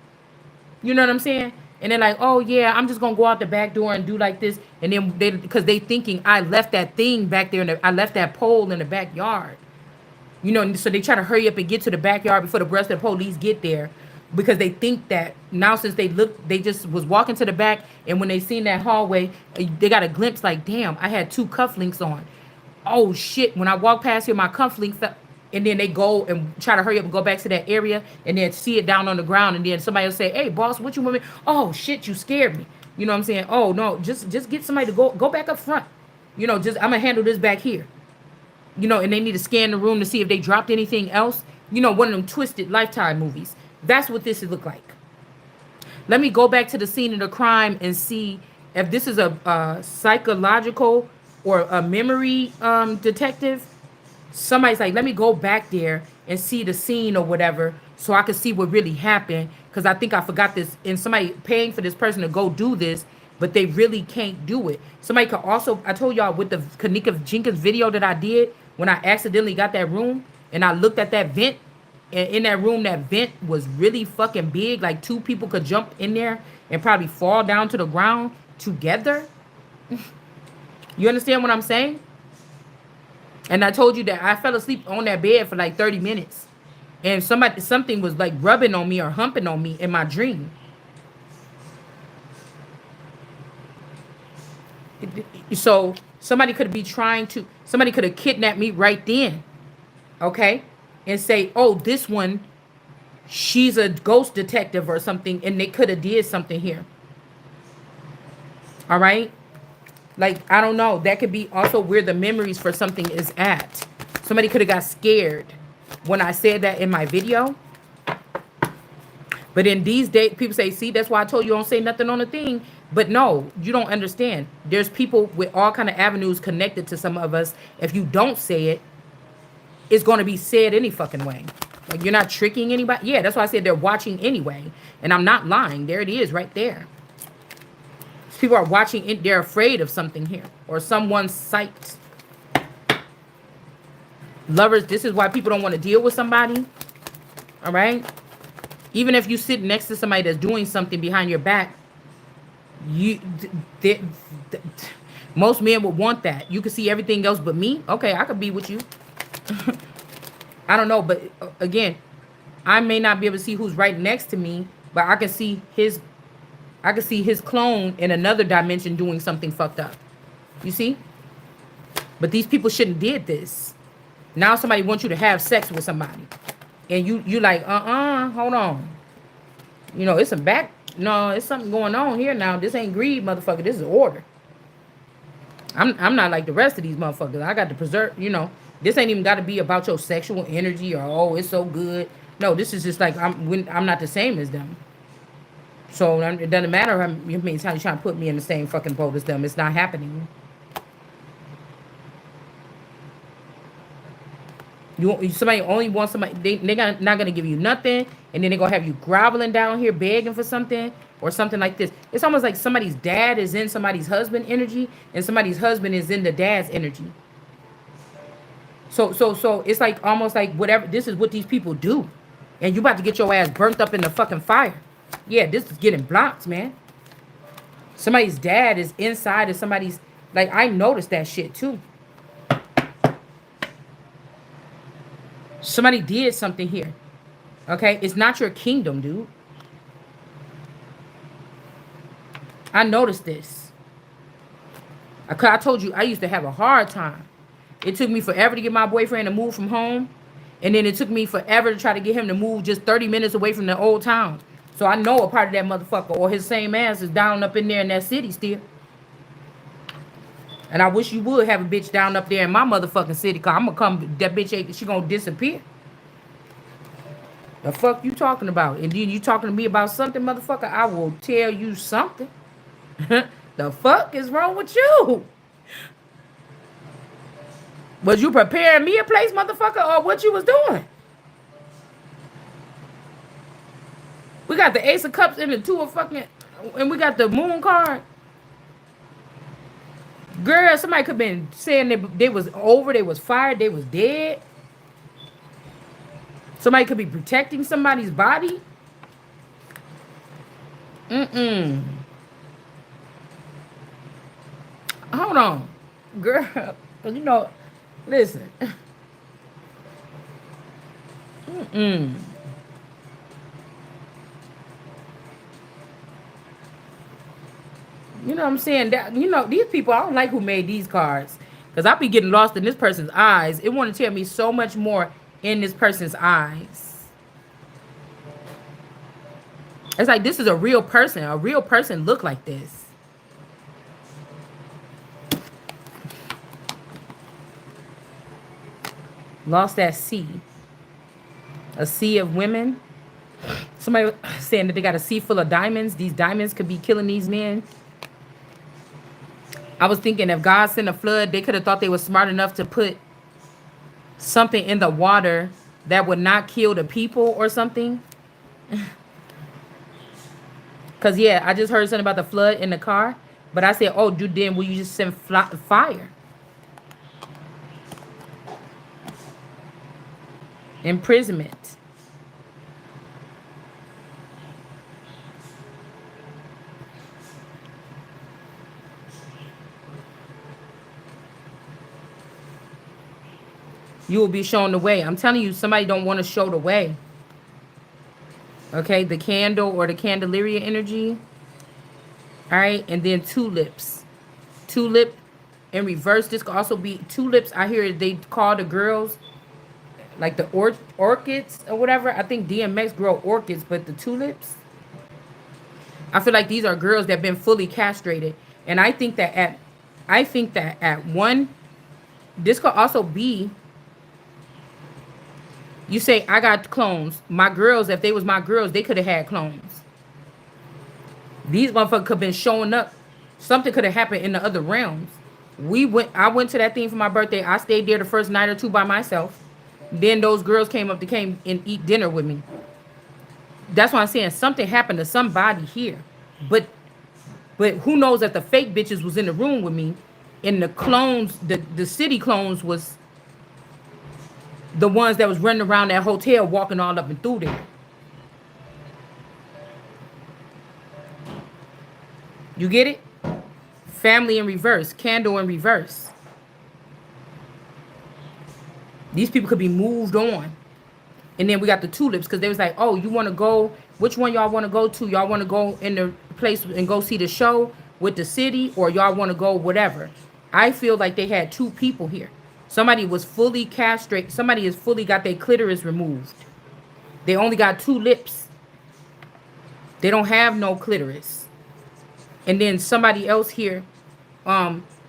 You know what I'm saying? And they're like, oh yeah, I'm just gonna go out the back door and do like this. And then because they thinking I left that thing back there, I left that pole in the backyard. You know, so they try to hurry up and get to the backyard before the rest of the police get there, because they think that now, since they just was walking to the back, and when they seen that hallway, they got a glimpse like, damn, I had 2 cufflinks on. Oh shit, when I walked past here, my cufflink fell. And then they go and try to hurry up and go back to that area, and then see it down on the ground, and then somebody will say, hey boss, what you want me? Oh shit, you scared me. You know what I'm saying? Oh no, just get somebody to go back up front. You know, just I'm gonna handle this back here. You know, and they need to scan the room to see if they dropped anything else. You know, one of them twisted Lifetime movies. That's what this would look like. Let me go back to the scene of the crime and see if this is a psychological or a memory detective. Somebody's like, let me go back there and see the scene or whatever, so I can see what really happened, because I think I forgot this, and somebody paying for this person to go do this, but they really can't do it. Somebody could also, I told y'all with the Kanika Jenkins video that I did, when I accidentally got that room and I looked at that vent, and in that room, that vent was really fucking big, like 2 people could jump in there and probably fall down to the ground together. You understand what I'm saying? And I told you that I fell asleep on that bed for like 30 minutes. And something was like rubbing on me or humping on me in my dream. So somebody could have kidnapped me right then. Okay? And say, oh, this one, she's a ghost detective or something. And they could have did something here. All right? Like, I don't know. That could be also where the memories for something is at. Somebody could have got scared when I said that in my video. But in these days, people say, see, that's why I told you don't say nothing on the thing. But no, you don't understand. There's people with all kind of avenues connected to some of us. If you don't say it, it's going to be said any fucking way. Like, you're not tricking anybody. Yeah, that's why I said they're watching anyway. And I'm not lying. There it is right there. People are watching it. They're afraid of something here, or someone's sight. Lovers, this is why people don't want to deal with somebody. All right? Even if you sit next to somebody that's doing something behind your back, most men would want that. You can see everything else but me. Okay, I could be with you. I don't know, but again, I may not be able to see who's right next to me, but I can see his clone in another dimension doing something fucked up. You see? But these people shouldn't did this. Now somebody wants you to have sex with somebody. And you like, hold on. You know, it's it's something going on here now. This ain't greed, motherfucker. This is order. I'm not like the rest of these motherfuckers. I got to preserve, this ain't even got to be about your sexual energy or, oh, it's so good. No, this is just like, I'm not the same as them. So it doesn't matter how many times you're trying to put me in the same fucking boat as them. It's not happening. Somebody only wants somebody. They're not going to give you nothing. And then they're going to have you groveling down here begging for something or something like this. It's almost like somebody's dad is in somebody's husband energy and somebody's husband is in the dad's energy. So it's like almost like whatever. This is what these people do. And you about to get your ass burnt up in the fucking fire. Yeah, this is getting blocked, man. Somebody's dad is inside of somebody's... Like, I noticed that shit, too. Somebody did something here. Okay? It's not your kingdom, dude. I noticed this. I told you, I used to have a hard time. It took me forever to get my boyfriend to move from home. And then it took me forever to try to get him to move just 30 minutes away from the old town. So I know a part of that motherfucker or his same ass is down up in there in that city still. And I wish you would have a bitch down up there in my motherfucking city, cause I'm gonna come, that bitch ain't, she gonna disappear. The fuck you talking about? And then you talking to me about something, motherfucker, I will tell you something. The fuck is wrong with you? Was you preparing me a place, motherfucker, or what you was doing? We got the Ace of Cups and the Two of fucking, and we got the Moon card. Girl, somebody could have been saying they was over, they was fired, they was dead. Somebody could be protecting somebody's body. Mm-mm. Hold on. Girl, because you know, listen. Mm-mm. You know what I'm saying? That, you know, these people, I don't like who made these cards. Because I be getting lost in this person's eyes. It want to tell me so much more in this person's eyes. It's like this is a real person. A real person look like this. Lost that sea. A sea of women. Somebody saying that they got a sea full of diamonds. These diamonds could be killing these men. I was thinking if God sent a flood, they could have thought they were smart enough to put something in the water that would not kill the people or something. Because, yeah, I just heard something about the flood in the car. But I said, oh, dude, then will you just send fire? Imprisonment. You will be shown the way. I'm telling you, somebody don't want to show the way. Okay, the candle or the Candelaria energy. All right, and then tulips. Tulip in reverse. This could also be tulips. I hear they call the girls like the orchids or whatever. I think DMX grow orchids, but the tulips, I feel like these are girls that have been fully castrated. And I think that at one, this could also be, you say, I got clones. My girls, if they was my girls, they could have had clones. These motherfuckers could have been showing up. Something could have happened in the other realms. I went to that thing for my birthday. I stayed there the first night or two by myself. Then those girls came and eat dinner with me. That's why I'm saying something happened to somebody here. But who knows that the fake bitches was in the room with me, and the clones, the city clones was the ones that was running around that hotel walking all up and through there. You get it? Family in reverse. Candle in reverse. These people could be moved on. And then we got the tulips because they was like, oh, you want to go? Which one y'all want to go to? Y'all want to go in the place and go see the show with the city, or y'all want to go whatever? I feel like they had two people here. Somebody was fully castrated. Somebody has fully got their clitoris removed. They only got two lips. They don't have no clitoris. And then somebody else here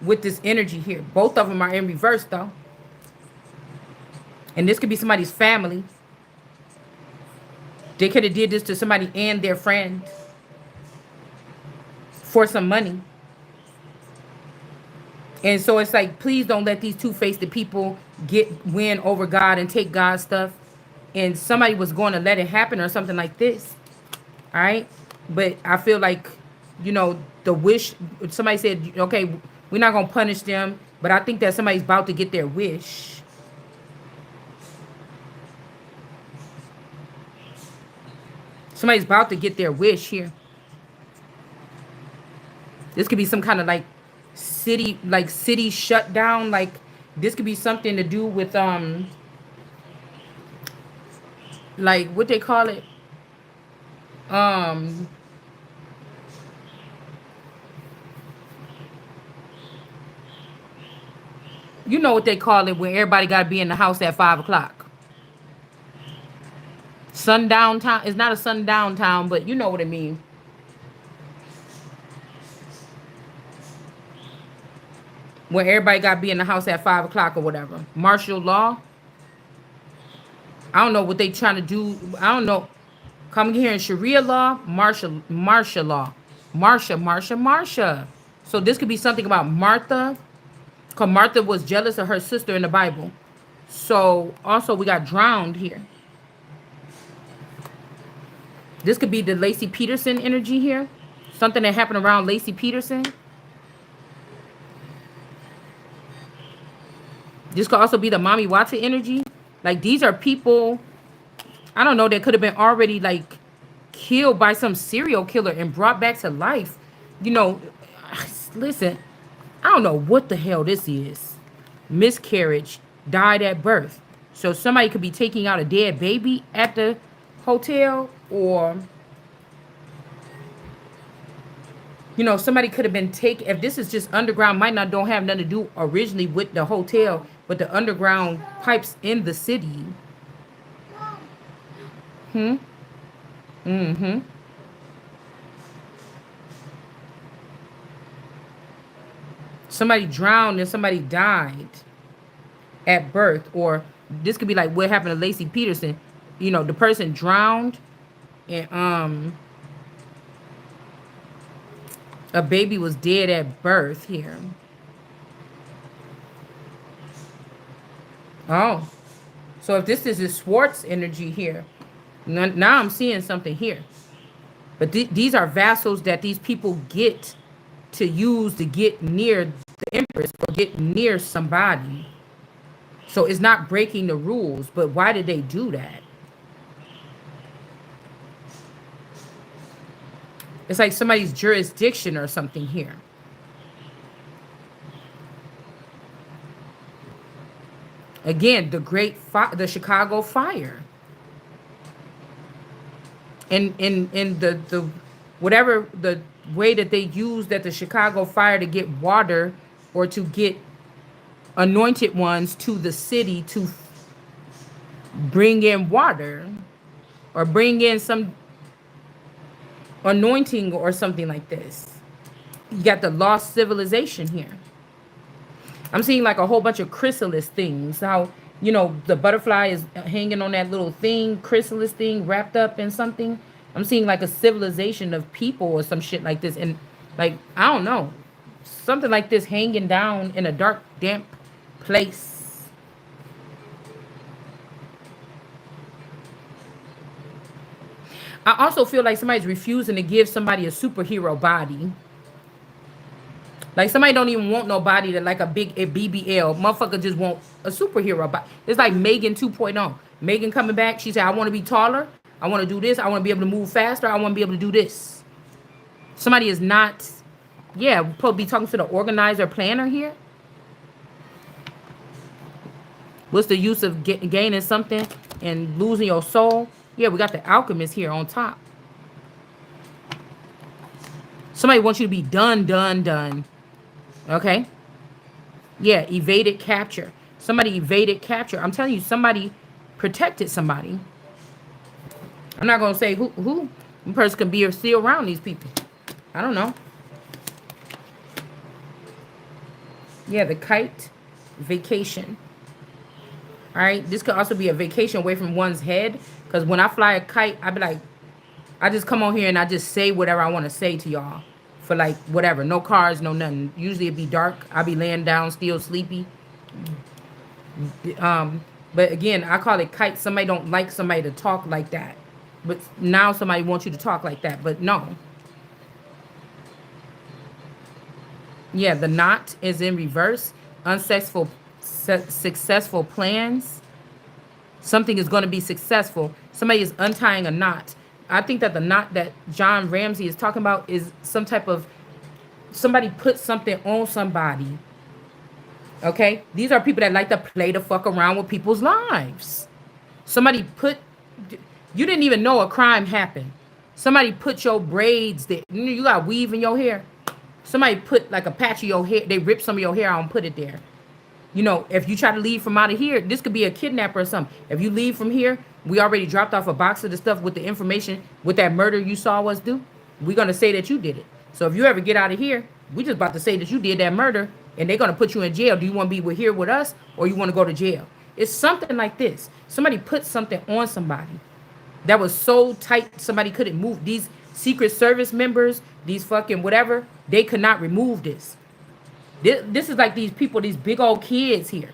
with this energy here. Both of them are in reverse, though. And this could be somebody's family. They could have did this to somebody and their friend for some money. And so it's like, please don't let these two-faced people win over God and take God's stuff. And somebody was going to let it happen or something like this. All right? But I feel like, you know, the wish, somebody said, okay, we're not going to punish them. But I think that somebody's about to get their wish. Somebody's about to get their wish here. This could be some kind of like city shutdown. Like this could be something to do with like what they call it. You know what they call it when everybody gotta be in the house at 5 o'clock. Sundown town. It's not a sundown town, but you know what I mean. Where everybody got to be in the house at 5 o'clock or whatever. Martial law. I don't know what they trying to do. I don't know. Come here in Sharia law, martial law. Marsha. So this could be something about Martha. Because Martha was jealous of her sister in the Bible. So also we got drowned here. This could be the Lacey Peterson energy here. Something that happened around Lacey Peterson. This could also be the Mommy Watson energy. Like these are people, I don't know, that could have been already like killed by some serial killer and brought back to life. You know, listen, I don't know what the hell this is. Miscarriage, died at birth. So somebody could be taking out a dead baby at the hotel, or you know, somebody could have been taken. If this is just underground, might not don't have nothing to do originally with the hotel, but the underground pipes in the city. Somebody drowned and somebody died at birth, or this could be like what happened to Lacey Peterson. You know, the person drowned and a baby was dead at birth here. Oh, so if this is a Swartz energy here, now I'm seeing something here. But these are vassals that these people get to use to get near the Empress or get near somebody. So it's not breaking the rules, but why did they do that? It's like somebody's jurisdiction or something here. Again, the Chicago fire. And the whatever the way that they used at the Chicago fire to get water or to get anointed ones to the city to bring in water or bring in some anointing or something like this. You got the lost civilization here. I'm seeing like a whole bunch of chrysalis things. How, you know, the butterfly is hanging on that little thing, chrysalis thing wrapped up in something. I'm seeing like a civilization of people or some shit like this. And like, I don't know, something like this hanging down in a dark, damp place. I also feel like somebody's refusing to give somebody a superhero body. Like somebody don't even want no body that like a BBL. Motherfucker just want a superhero body. It's like Megan 2.0. Megan coming back. She said, I want to be taller. I want to do this. I want to be able to move faster. I want to be able to do this. Somebody is not, yeah, we're supposed to be talking to the organizer planner here. What's the use of gaining something and losing your soul? Yeah, we got the alchemist here on top. Somebody wants you to be done. Okay? Yeah, evaded capture. Somebody evaded capture. I'm telling you, somebody protected somebody. I'm not going to say who. One person can be or still around these people. I don't know. Yeah, the kite vacation. All right? This could also be a vacation away from one's head. Because when I fly a kite, I be like, I just come on here and I just say whatever I want to say to y'all. For like whatever. No cars, no nothing. Usually it'd be dark. I'll be laying down, still sleepy. But again, I call it kite. Somebody don't like somebody to talk like that. But now somebody wants you to talk like that. But no. Yeah, the knot is in reverse. Successful plans. Something is going to be successful. Somebody is untying a knot. I think that the knot that John Ramsey is talking about is some type of, somebody put something on somebody. Okay? These are people that like to play the fuck around with people's lives. Somebody put, you didn't even know a crime happened. Somebody put your braids there. You got weave in your hair. Somebody put like a patch of your hair. They ripped some of your hair out and put it there. You know, if you try to leave from out of here, this could be a kidnapper or something. If you leave from here, We already dropped off a box of the stuff with the information with that murder you saw us do. We're gonna say that you did it. So if you ever get out of here, we just about to say that you did that murder, and they're gonna put you in jail. Do you want to be here with us, or you want to go to jail? It's something like this. Somebody put something on somebody that was so tight somebody couldn't move. These Secret Service members, these fucking whatever, they could not remove this. This is like these people, these big old kids here.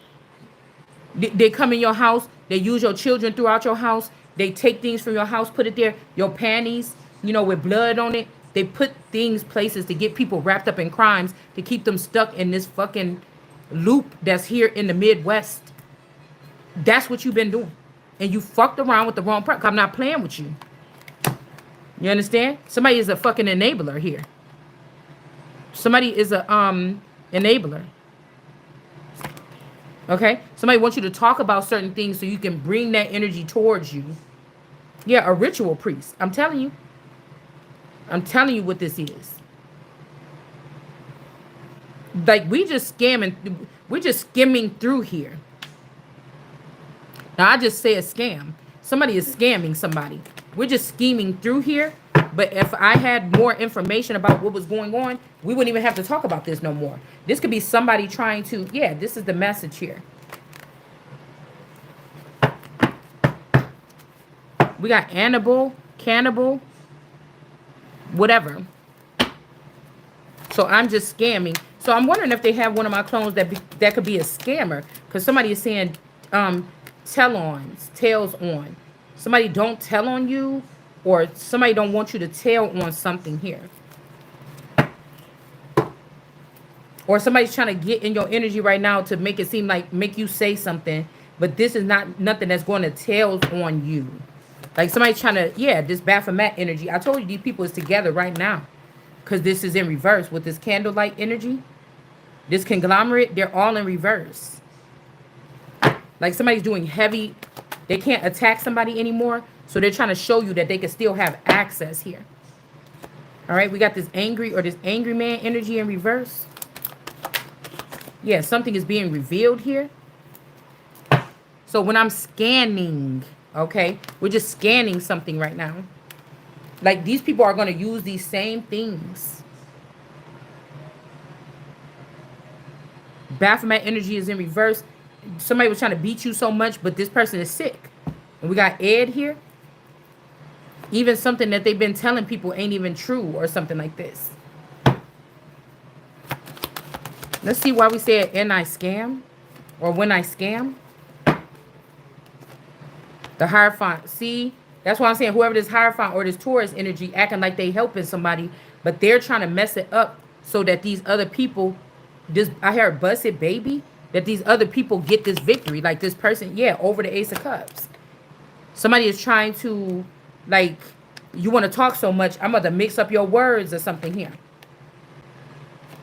They come in your house. They use your children throughout your house. They take things from your house, put it there. Your panties, with blood on it. They put things places to get people wrapped up in crimes, to keep them stuck in this fucking loop that's here in the Midwest. That's what you've been doing. And you fucked around with the wrong person. I'm not playing with you. You understand? Somebody is a fucking enabler here. Somebody is a enabler. Okay? Somebody wants you to talk about certain things so you can bring that energy towards you. Yeah, a ritual priest. I'm telling you. I'm telling you what this is. Like, we're just skimming through here. Now, I just say a scam. Somebody is scamming somebody. We're just scheming through here. But if I had more information about what was going on, we wouldn't even have to talk about this no more. This could be somebody trying to, yeah, this is the message here. We got cannibal, whatever. So I'm just scamming. So I'm wondering if they have one of my clones that could be a scammer. Because somebody is saying tails on. Somebody don't tell on you, or somebody don't want you to tell on something here. Or somebody's trying to get in your energy right now to make it seem like, make you say something, but this is not nothing that's going to tell on you. Like somebody's trying to, yeah, this Baphomet energy. I told you these people is together right now because this is in reverse with this candlelight energy. This conglomerate, they're all in reverse. Like somebody's doing heavy, they can't attack somebody anymore. So they're trying to show you that they can still have access here. All right, we got this angry man energy in reverse. Yeah, something is being revealed here. So when I'm scanning, okay, we're just scanning something right now. Like these people are going to use these same things. Baphomet energy is in reverse. Somebody was trying to beat you so much, but this person is sick. And we got Ed here. Even something that they've been telling people ain't even true or something like this. Let's see why we said and I scam or when I scam. The Hierophant. See, that's why I'm saying whoever this Hierophant or this Taurus energy acting like they helping somebody, but they're trying to mess it up so that these other people, I heard busted baby, that these other people get this victory. Like this person, yeah, over the Ace of Cups. Somebody is trying to, like, you want to talk so much, I'm going to mix up your words or something here.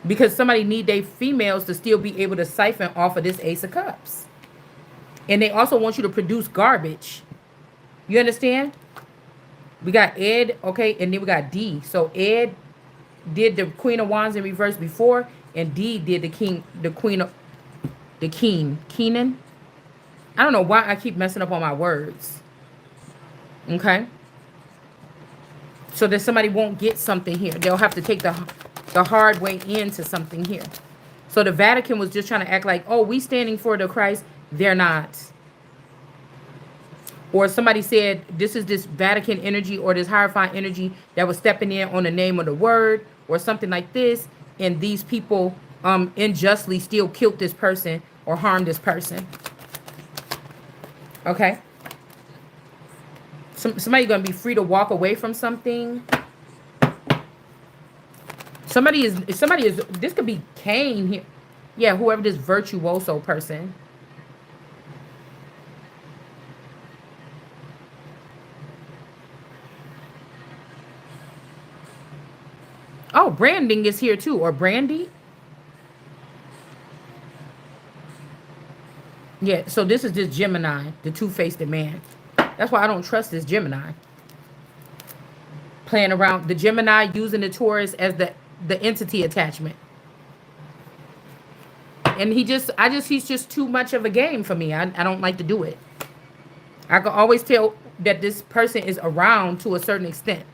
Because somebody need their females to still be able to siphon off of this Ace of Cups. And they also want you to produce garbage. You understand? We got Ed, okay, and then we got D. So Ed did the Queen of Wands in reverse before, and D did Keenan. I don't know why I keep messing up on my words. Okay? So that somebody won't get something here. They'll have to take the hard way into something here. So the Vatican was just trying to act like, oh, we standing for the Christ. They're not. Or somebody said, this is this Vatican energy or this Hierophant energy that was stepping in on the name of the word or something like this. And these people unjustly still killed this person or harmed this person. Okay? Somebody going to be free to walk away from something. Somebody is, this could be Cain here. Yeah, whoever this virtuoso person. Oh, branding is here too. Or Brandy. Yeah, so this is this Gemini, the two-faced man. That's why I don't trust this Gemini. Playing around. The Gemini using the Taurus as the entity attachment. And he's just too much of a game for me. I don't like to do it. I can always tell that this person is around to a certain extent.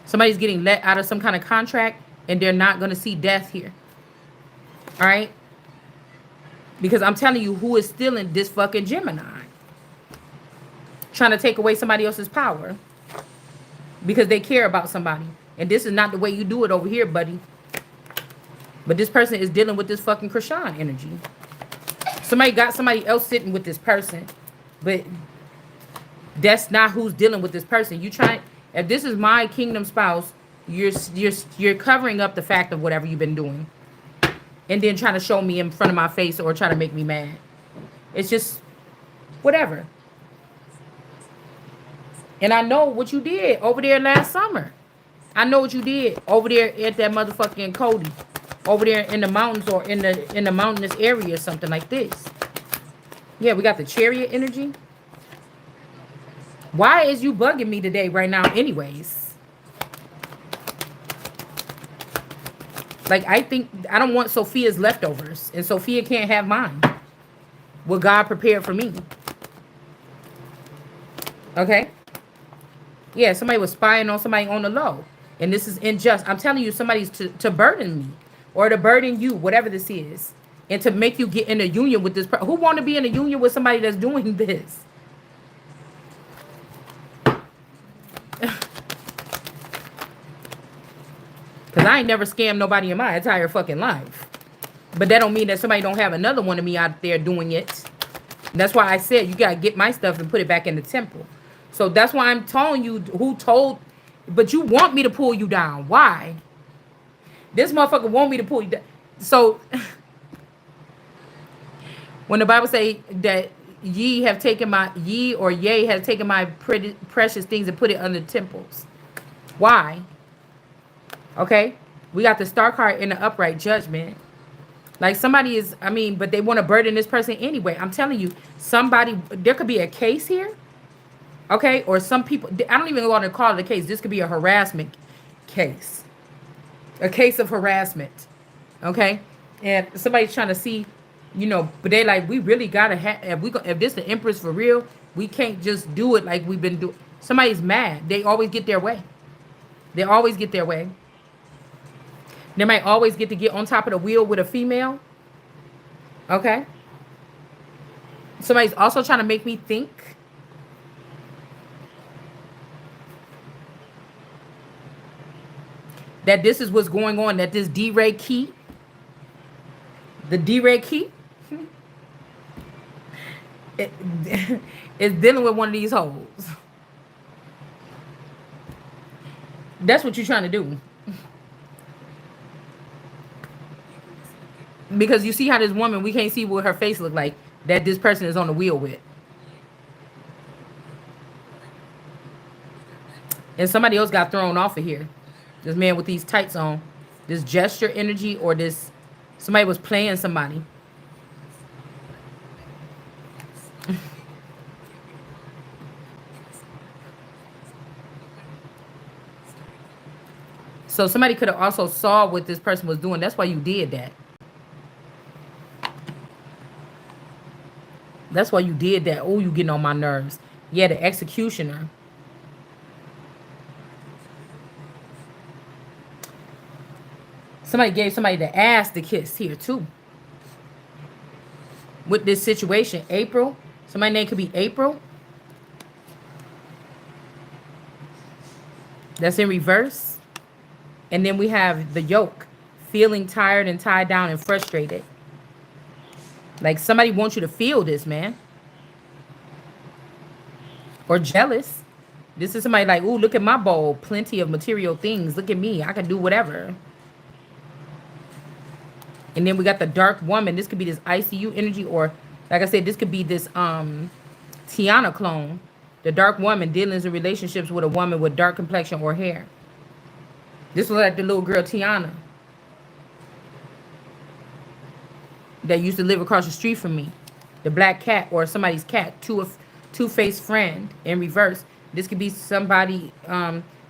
Somebody's getting let out of some kind of contract and they're not going to see death here. All right? Because I'm telling you who is stealing this fucking Gemini. Trying to take away somebody else's power because they care about somebody. And this is not the way you do it over here, buddy. But this person is dealing with this fucking Krishan energy. Somebody got somebody else sitting with this person, but that's not who's dealing with this person. You try. If this is my kingdom spouse, you're covering up the fact of whatever you've been doing, and then trying to show me in front of my face or try to make me mad. It's just whatever. And I know what you did over there last summer. I know what you did over there at that motherfucking Cody. Over there in the mountains or in the mountainous area or something like this. Yeah, we got the Chariot energy. Why is you bugging me today right now anyways? Like, I don't want Sophia's leftovers. And Sophia can't have mine. What God prepared for me. Okay? Yeah, somebody was spying on somebody on the low. And this is unjust. I'm telling you, somebody's to burden me. Or to burden you, whatever this is. And to make you get in a union with this person. Who want to be in a union with somebody that's doing this? Because I ain't never scammed nobody in my entire fucking life. But that don't mean that somebody don't have another one of me out there doing it. And that's why I said you got to get my stuff and put it back in the temple. So that's why I'm telling you who told. But you want me to pull you down. Why? This motherfucker want me to pull you down. So, when the Bible say that ye have taken my, ye or yea have taken my precious things and put it under temples. Why? Okay? We got the star card in the upright judgment. Like somebody is, but they want to burden this person anyway. I'm telling you, there could be a case here. Okay? Or some people, I don't even want to call it a case. This could be a harassment case. A case of harassment, okay? And somebody's trying to see, but they like, we really gotta have. If this the Empress for real, we can't just do it like we've been doing. Somebody's mad. They always get their way. They always get their way. They might always get on top of the wheel with a female. Okay. Somebody's also trying to make me think. That this is what's going on, that this D-Ray key, the D-Ray key, is dealing with one of these hoes. That's what you're trying to do. Because you see how this woman, we can't see what her face look like, that this person is on the wheel with. And somebody else got thrown off of here. This man with these tights on, this gesture energy, or this, somebody was playing somebody. So somebody could have also saw what this person was doing. That's why you did that. That's why you did that. Oh, you getting on my nerves. Yeah, the executioner. Somebody gave somebody the ass to kiss here too. With this situation, April. Somebody's name could be April. That's in reverse. And then we have the yoke. Feeling tired and tied down and frustrated. Like somebody wants you to feel this, man. Or jealous. This is somebody like, ooh, look at my bowl. Plenty of material things. Look at me. I can do whatever. And then we got the dark woman. This could be this ICU energy, or like I said, this could be this Tiana clone. The dark woman dealings in relationships with a woman with dark complexion or hair. This was like the little girl Tiana that used to live across the street from me. The black cat or somebody's cat, two-faced friend in reverse. This could be somebody,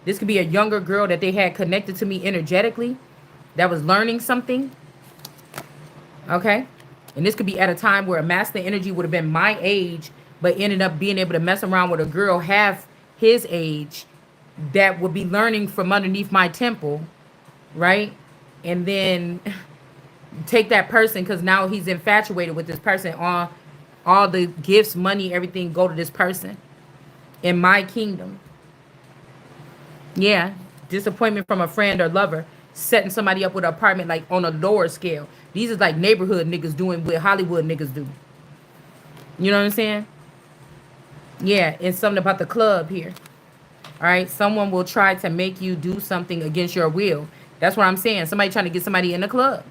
this could be a younger girl that they had connected to me energetically that was learning something. Okay. And this could be at a time where a masculine energy would have been my age, but ended up being able to mess around with a girl half his age that would be learning from underneath my temple, right? And then take that person because now he's infatuated with this person. All the gifts, money, everything go to this person in my kingdom. Yeah, disappointment from a friend or lover, setting somebody up with an apartment like on a lower scale. These is like neighborhood niggas doing what Hollywood niggas do. You know what I'm saying? Yeah, it's something about the club here. All right, someone will try to make you do something against your will. That's what I'm saying. Somebody trying to get somebody in the club.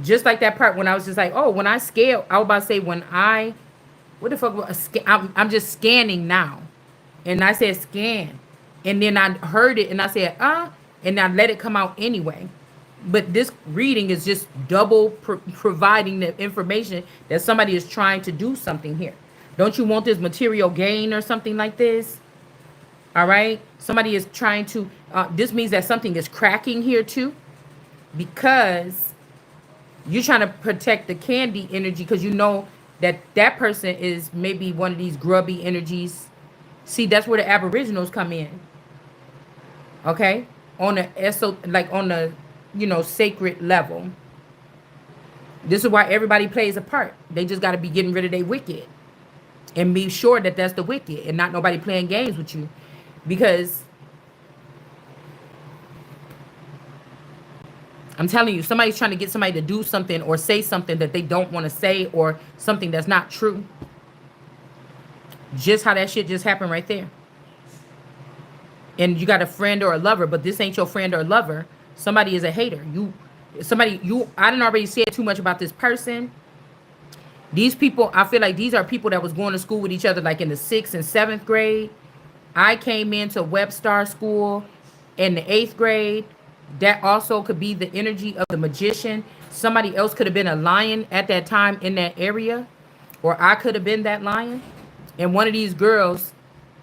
Just like that part when I was just like, oh, when I scale, I was about to say when I, what the fuck, I'm just scanning now. And I said scan. And then I heard it and I said, and I let it come out anyway. But this reading is just double providing the information that somebody is trying to do something here. Don't you want this material gain or something like this? All right. Somebody is trying to, this means that something is cracking here too, because you're trying to protect the candy energy because you know that that person is maybe one of these grubby energies. See, that's where the aboriginals come in. Okay. On the like on the, sacred level. This is why everybody plays a part. They just got to be getting rid of their wicked and be sure that that's the wicked and not nobody playing games with you. Because I'm telling you, somebody's trying to get somebody to do something or say something that they don't want to say or something that's not true. Just how that shit just happened right there. And you got a friend or a lover, but this ain't your friend or lover. Somebody is a hater. I didn't already say too much about this person. These people, I feel like these are people that was going to school with each other like in the 6th and 7th grade. I came into Webstar School in the 8th grade. That also could be the energy of the magician. Somebody else could have been a lion at that time in that area. Or I could have been that lion. And one of these girls,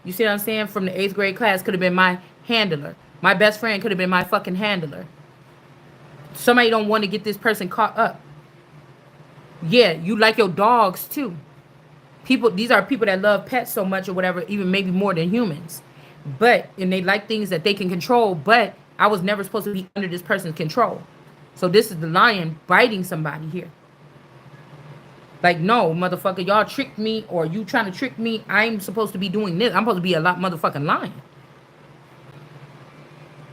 you see what I'm saying, from the 8th grade class could have been my handler. My best friend could have been my fucking handler. Somebody don't want to get this person caught up. Yeah, you like your dogs too. These are people that love pets so much or whatever, even maybe more than humans. And they like things that they can control, but I was never supposed to be under this person's control. So this is the lion biting somebody here. Like, no, motherfucker, y'all tricked me or you trying to trick me. I'm supposed to be doing this. I'm supposed to be a lot motherfucking lion.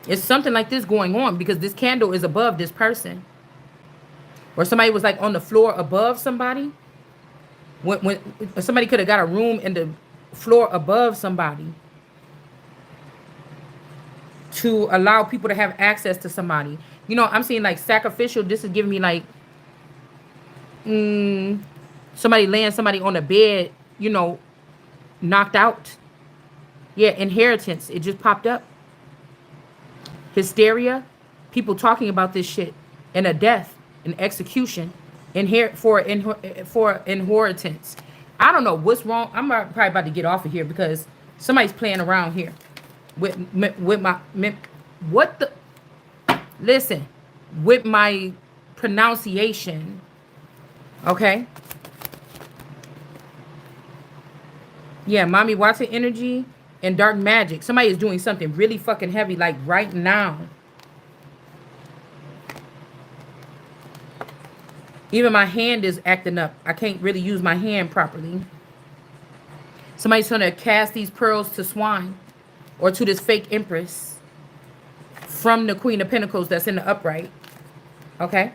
It's something like this going on because this candle is above this person. Or somebody was like on the floor above somebody. When somebody could have got a room in the floor above somebody to allow people to have access to somebody. I'm seeing like sacrificial. This is giving me like somebody laying somebody on a bed, knocked out. Yeah, inheritance. It just popped up. Hysteria. People talking about this shit. And a death. An execution. For inheritance. I don't know what's wrong. I'm probably about to get off of here because somebody's playing around here with my what the listen with my pronunciation. Okay. Yeah, Mommy Watson energy and dark magic. Somebody is doing something really fucking heavy like right now. Even my hand is acting up. I can't really use my hand properly. Somebody's going to cast these pearls to swine or to this fake empress from the Queen of Pentacles that's in the upright. Okay.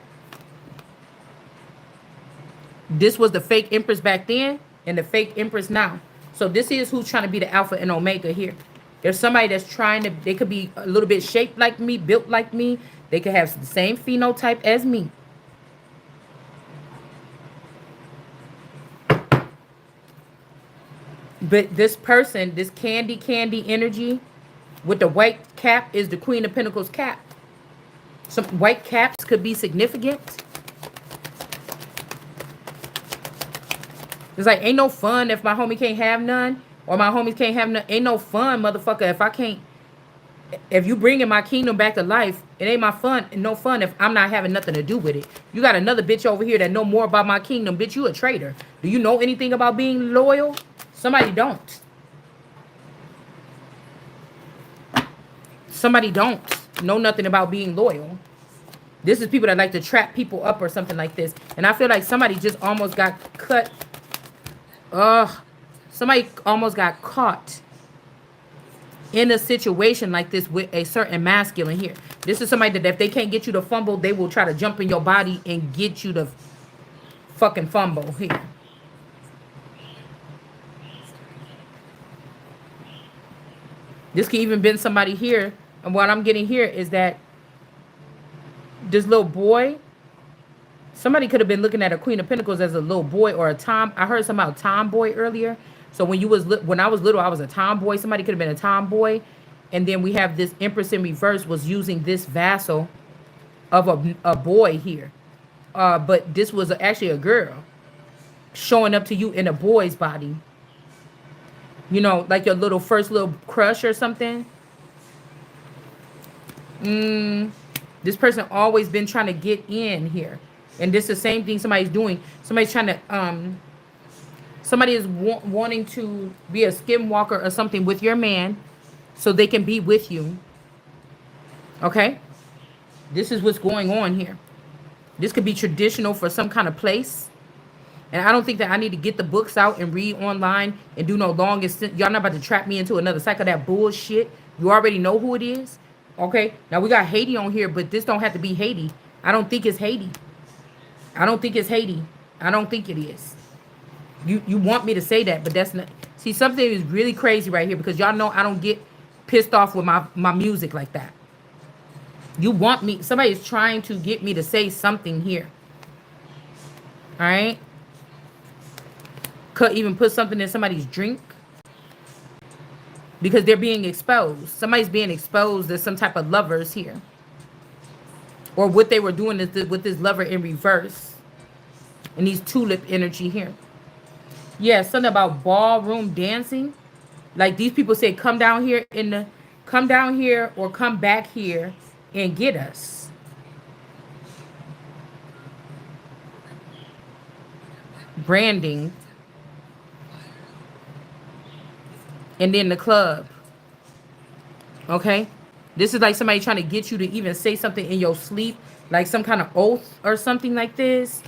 This was the fake empress back then and the fake empress now. So this is who's trying to be the alpha and omega here. There's somebody that's trying to, they could be a little bit shaped like me, built like me. They could have the same phenotype as me. But this person, this candy energy with the white cap is the Queen of Pentacles cap. Some white caps could be significant. It's like, ain't no fun if my homie can't have none. Or my homies can't have none. Ain't no fun, motherfucker, if I can't If you bringing my kingdom back to life, it ain't my fun, no fun if I'm not having nothing to do with it. You got another bitch over here that know more about my kingdom. Bitch, you a traitor. Do you know anything about being loyal? Somebody don't. Somebody don't know nothing about being loyal. This is people that like to trap people up or something like this. And I feel like somebody just almost got cut. Somebody almost got caught in a situation like this with a certain masculine here. This is somebody that if they can't get you to fumble, they will try to jump in your body and get you to fucking fumble here. This could even been somebody here. And what I'm getting here is that this little boy, somebody could have been looking at a Queen of Pentacles as a little boy or a tom. I heard something about tomboy earlier. So when I was little, I was a tomboy. Somebody could have been a tomboy. And then we have this Empress in reverse was using this vassal of a boy here. But this was actually a girl showing up to you in a boy's body. You know, like your first little crush or something. This person always been trying to get in here. And this is the same thing somebody's doing. Somebody's trying to, somebody is wanting to be a skinwalker or something with your man so they can be with you. Okay? This is what's going on here. This could be traditional for some kind of place. And I don't think that I need to get the books out and read online and do no longest. Y'all not about to trap me into another cycle of that bullshit. You already know who it is. Okay? Now we got Haiti on here, but this don't have to be Haiti. I don't think it's Haiti. I don't think it's Haiti. I don't think it is. You want me to say that, but that's not. See, something is really crazy right here because y'all know I don't get pissed off with my music like that. You want me. Somebody's trying to get me to say something here. All right? Could even put something in somebody's drink because they're being exposed. Somebody's being exposed as some type of lovers here. Or what they were doing is with this lover in reverse. And these tulip energy here. Yeah, something about ballroom dancing. Like these people say, come down here or come back here and get us. Branding. And then the club. Okay? This is like somebody trying to get you to even say something in your sleep. Like some kind of oath or something like this.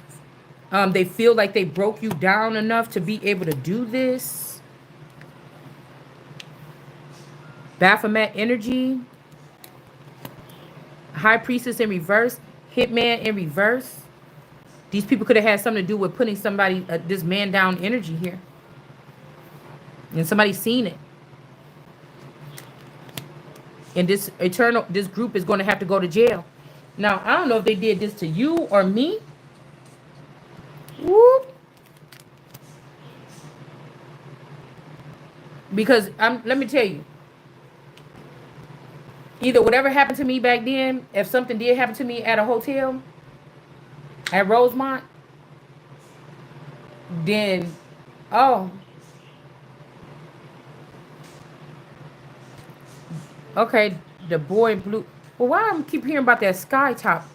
They feel like they broke you down enough to be able to do this. Baphomet energy. High priestess in reverse. Hitman in reverse. These people could have had something to do with putting somebody, this man down energy here. And somebody's seen it. And this group is going to have to go to jail. Now, I don't know if they did this to you or me. Whoop. Because let me tell you. Either whatever happened to me back then, if something did happen to me at a hotel, at Rosemont, then, okay, the boy in blue. Well, why I keep hearing about that sky top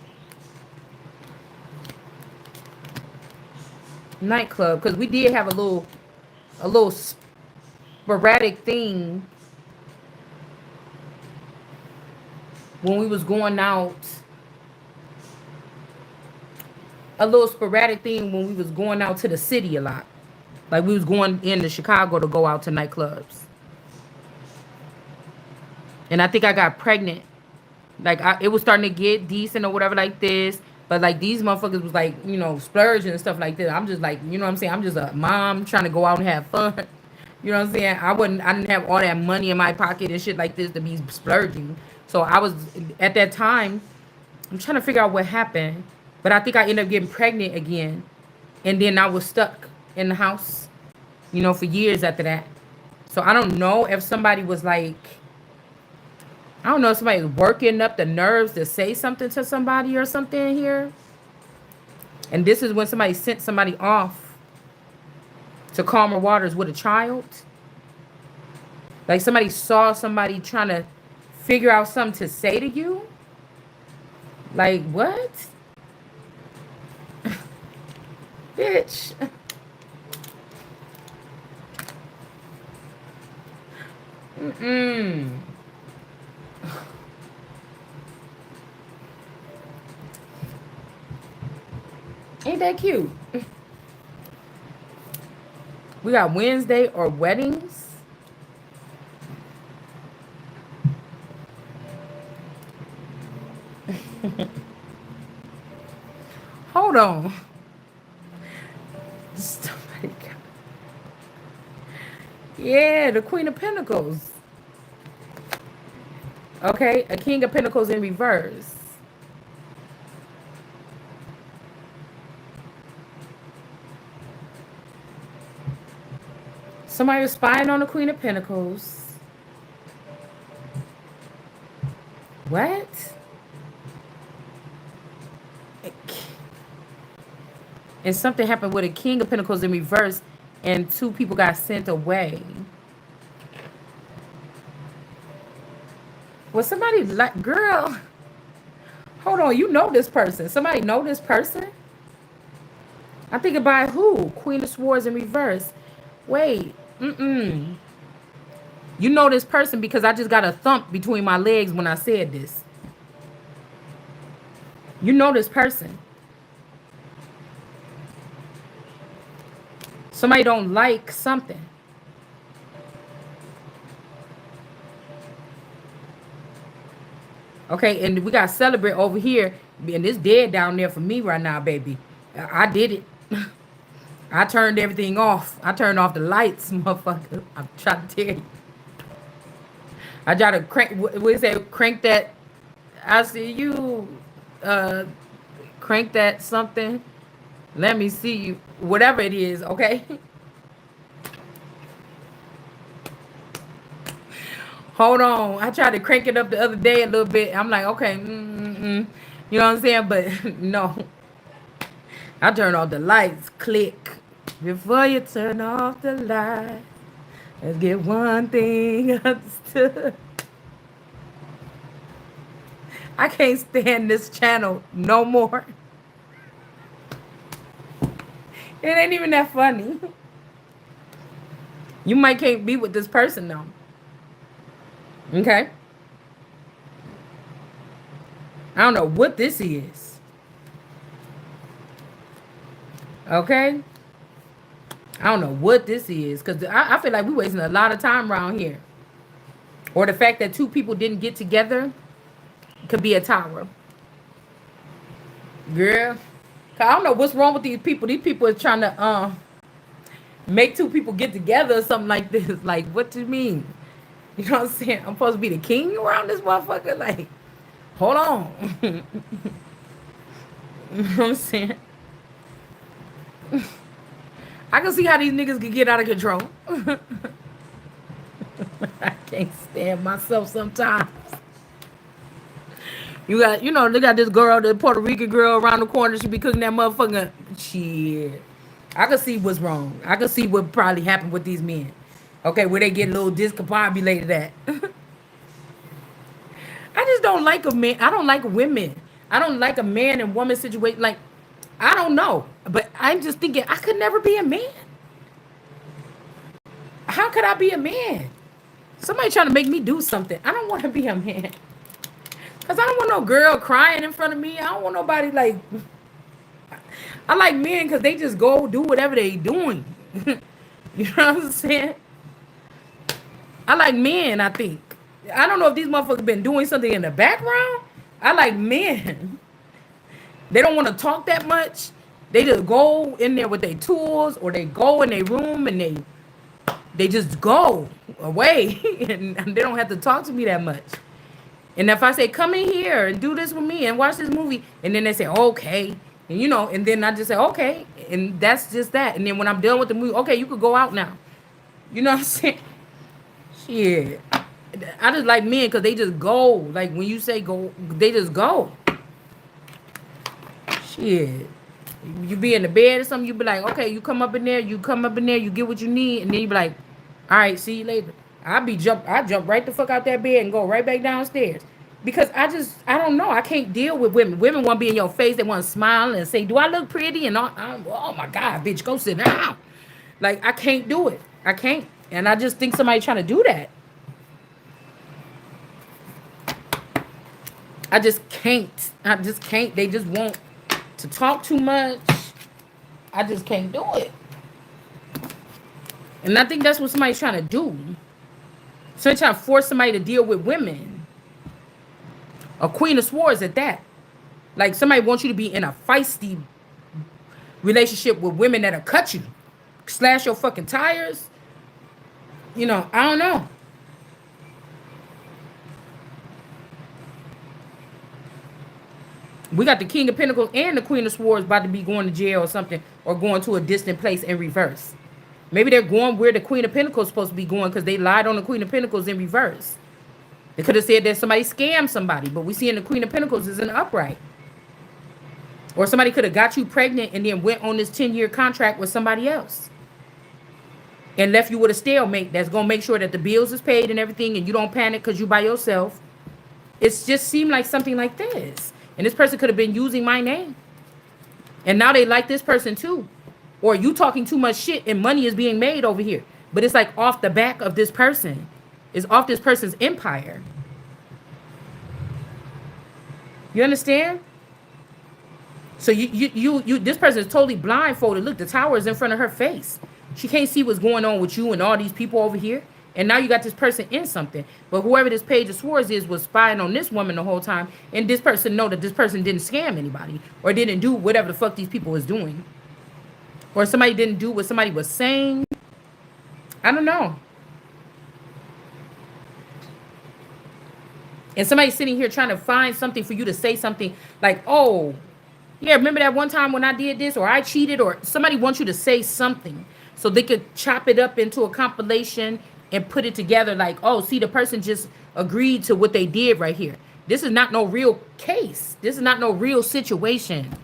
nightclub? Because we did have a little sporadic thing when we was going out. A little sporadic thing when we was going out to the city a lot. Like we was going into Chicago to go out to nightclubs. And I think I got pregnant. Like it was starting to get decent or whatever like this. But like these motherfuckers was like, splurging and stuff like that. I'm just like, you know what I'm saying? I'm just a mom trying to go out and have fun. You know what I'm saying? I didn't have all that money in my pocket and shit like this to be splurging. So I was, at that time, I'm trying to figure out what happened. But I think I ended up getting pregnant again. And then I was stuck in the house, for years after that. So I don't know if somebody was like, if somebody was working up the nerves to say something to somebody or something here. And this is when somebody sent somebody off to calmer waters with a child. Like somebody saw somebody trying to figure out something to say to you. Like, what? Bitch. Mm-mm. Ain't that cute? We got Wednesday or weddings. Hold on. Somebody yeah, the Queen of Pentacles. Okay, a King of Pentacles in reverse. Somebody was spying on the Queen of Pentacles. What? And something happened with a King of Pentacles in reverse, and 2 people got sent away. Was somebody like, girl, hold on, you know this person. Somebody know this person? I'm thinking by who? Queen of Swords in reverse. Wait, You know this person because I just got a thump between my legs when I said this. You know this person. Somebody don't like something. Okay, and we got to celebrate over here. And it's dead down there for me right now, baby. I did it. I turned everything off. I turned off the lights, motherfucker. I'm trying to tell you. I try to crank, what is that? Crank that. I see you. Crank that something. Let me see you. Whatever it is, okay? Hold on. I tried to crank it up the other day a little bit. I'm like, okay. You know what I'm saying? But no. I turned off the lights. Click. Before you turn off the lights, let's get one thing understood. I can't stand this channel no more. It ain't even that funny. You might can't be with this person though. Okay? I don't know what this is. Okay? I don't know what this is. Because I feel like we're wasting a lot of time around here. Or the fact that 2 people didn't get together could be a tower. Girl. I don't know what's wrong with these people. These people are trying to make 2 people get together or something like this. Like, what do you mean? You know what I'm saying? I'm supposed to be the king around this motherfucker? Like, hold on. You know what I'm saying? I can see how these niggas can get out of control. I can't stand myself sometimes. You got, they got this girl, the Puerto Rican girl around the corner. She be cooking that motherfucking shit. I can see what's wrong. I can see what probably happened with these men. Okay, where they get a little discombobulated at. I just don't like a man. I don't like women. I don't like a man and woman situation. Like, I don't know. But I'm just thinking, I could never be a man. How could I be a man? Somebody trying to make me do something. I don't want to be a man. Because I don't want no girl crying in front of me. I don't want nobody like... I like men because they just go do whatever they doing. You know what I'm saying? I like men, I think. I don't know if these motherfuckers been doing something in the background. I like men. They don't want to talk that much. They just go in there with their tools, or they go in their room and they just go away. And they don't have to talk to me that much. And if I say, come in here and do this with me and watch this movie, and then they say, okay. And and then I just say, okay. And that's just that. And then when I'm done with the movie, okay, you could go out now. You know what I'm saying? Shit. I just like men because they just go. Like when you say go, they just go. Shit. You be in the bed or something, you be like, okay, you come up in there, you get what you need, and then you be like, all right, see you later. I jump right the fuck out that bed and go right back downstairs. Because I don't know. I can't deal with women. Women want to be in your face. They want to smile and say, "Do I look pretty?" And oh my God, bitch, go sit down. Like, I can't do it. I can't. And I just think somebody trying to do that. I just can't. I just can't. They just want to talk too much. I just can't do it. And I think that's what somebody's trying to do. So they're trying to force somebody to deal with women. A queen of swords at that. Like, somebody wants you to be in a feisty relationship with women that'll cut you, slash your fucking tires. You know, I don't know. We got the King of Pentacles and the Queen of Swords about to be going to jail or something, or going to a distant place in reverse. Maybe they're going where the Queen of Pentacles is supposed to be going because they lied on the Queen of Pentacles in reverse. They could have said that somebody scammed somebody, but we seeing the Queen of Pentacles is an upright. Or somebody could have got you pregnant and then went on this 10-year contract with somebody else and left you with a stalemate that's going to make sure that the bills is paid and everything, and you don't panic because you by yourself. It's just seemed like something like this. And this person could have been using my name. And now they like this person too. Or you talking too much shit and money is being made over here. But it's like off the back of this person. It's off this person's empire. You understand? So you this person is totally blindfolded. Look, the tower is in front of her face. She can't see what's going on with you and all these people over here. And now you got this person in something. But whoever this Page of Swords is was spying on this woman the whole time. And this person know that this person didn't scam anybody. Or didn't do whatever the fuck these people was doing. Or somebody didn't do what somebody was saying. I don't know. And somebody's sitting here trying to find something for you to say something like, oh, yeah, remember that one time when I did this, or I cheated, or somebody wants you to say something so they could chop it up into a compilation and put it together like, oh, see, the person just agreed to what they did right here. This is not no real case. This is not no real situation.